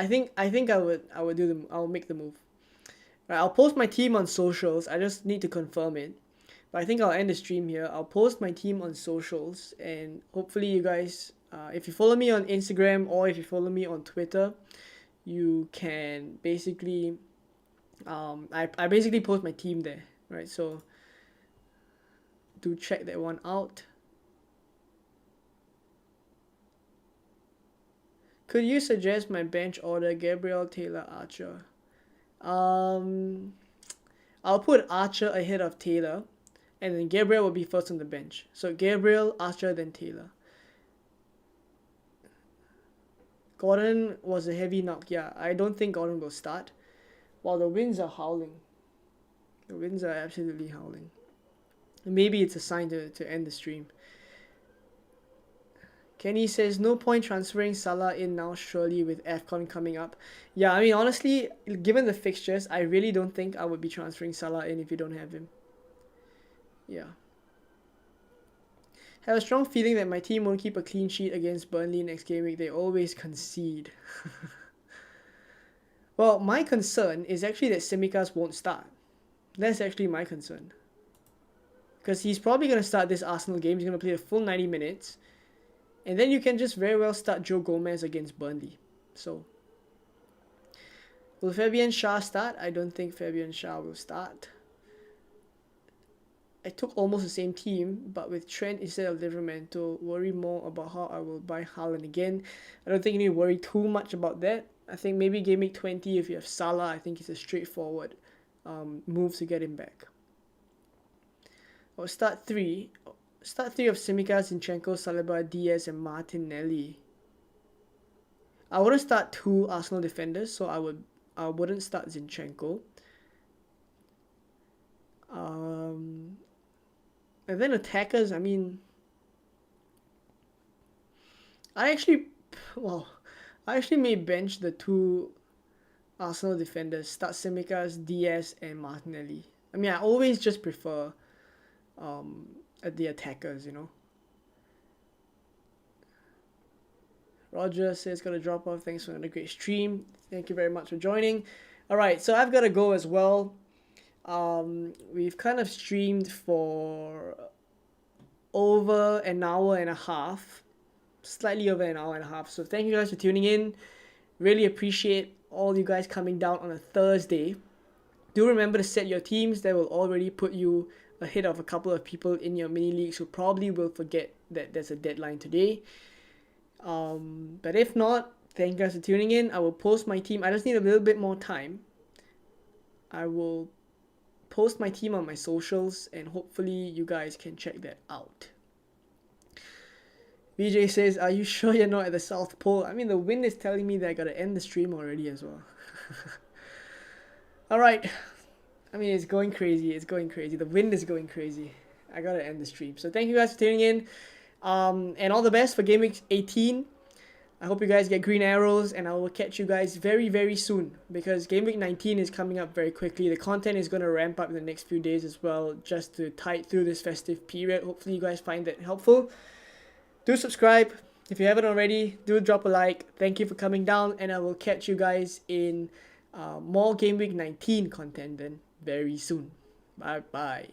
think I'll make the move. Right, I'll post my team on socials. I just need to confirm it. But I think I'll end the stream here. I'll post my team on socials, and hopefully you guys, if you follow me on Instagram or if you follow me on Twitter, you can basically, I basically post my team there, right? So do check that one out. Could you suggest my bench order? Gabriel, Taylor, Archer. I'll put Archer ahead of Taylor, and then Gabriel will be first on the bench. So Gabriel, Archer, then Taylor. Gordon was a heavy knock. Yeah, I don't think Gordon will start. While the winds are howling. The winds are absolutely howling. Maybe it's a sign to end the stream. Kenny says, no point transferring Salah in now, surely, with AFCON coming up. Yeah, I mean, honestly, given the fixtures, I really don't think I would be transferring Salah in if you don't have him. Yeah. Have a strong feeling that my team won't keep a clean sheet against Burnley next game week. They always concede. Well, my concern is actually that Tsimikas won't start. That's actually my concern. Because he's probably going to start this Arsenal game. He's going to play the full 90 minutes. And then you can just very well start Joe Gomez against Burnley. So, will Fabian Shah start? I don't think Fabian Shah will start. I took almost the same team, but with Trent instead of Livermore, worry more about how I will buy Haaland again. I don't think you need to worry too much about that. I think maybe Gameweek 20, if you have Salah, I think it's a straightforward move to get him back. Or start three of Tsimikas, Zinchenko, Saliba, Diaz, and Martinelli. I wouldn't start two Arsenal defenders, so I wouldn't start Zinchenko. And then attackers, I mean, I actually may bench the two Arsenal defenders, start Tsimikas, Diaz, and Martinelli. I mean, I always just prefer the attackers, you know. Roger says, got to drop off. Thanks for another great stream. Thank you very much for joining. Alright, so I've got to go as well. We've kind of streamed for over an hour and a half. Slightly over an hour and a half. So thank you guys for tuning in. Really appreciate all you guys coming down on a Thursday. Do remember to set your teams. That will already put you ahead of a couple of people in your mini leagues who probably will forget that there's a deadline today. But if not, thank you guys for tuning in. I will post my team. I just need a little bit more time. I will post my team on my socials, and hopefully you guys can check that out. VJ says, are you sure you're not at the South Pole? I mean, the wind is telling me that I gotta end the stream already as well. Alright. I mean, it's going crazy. The wind is going crazy. I gotta end the stream. So thank you guys for tuning in. And all the best for Gameweek18. I hope you guys get green arrows, and I will catch you guys very, very soon, because Gameweek 19 is coming up very quickly. The content is going to ramp up in the next few days as well, just to tide through this festive period. Hopefully you guys find that helpful. Do subscribe. If you haven't already, do drop a like. Thank you for coming down, and I will catch you guys in more Gameweek 19 content then very soon. Bye bye.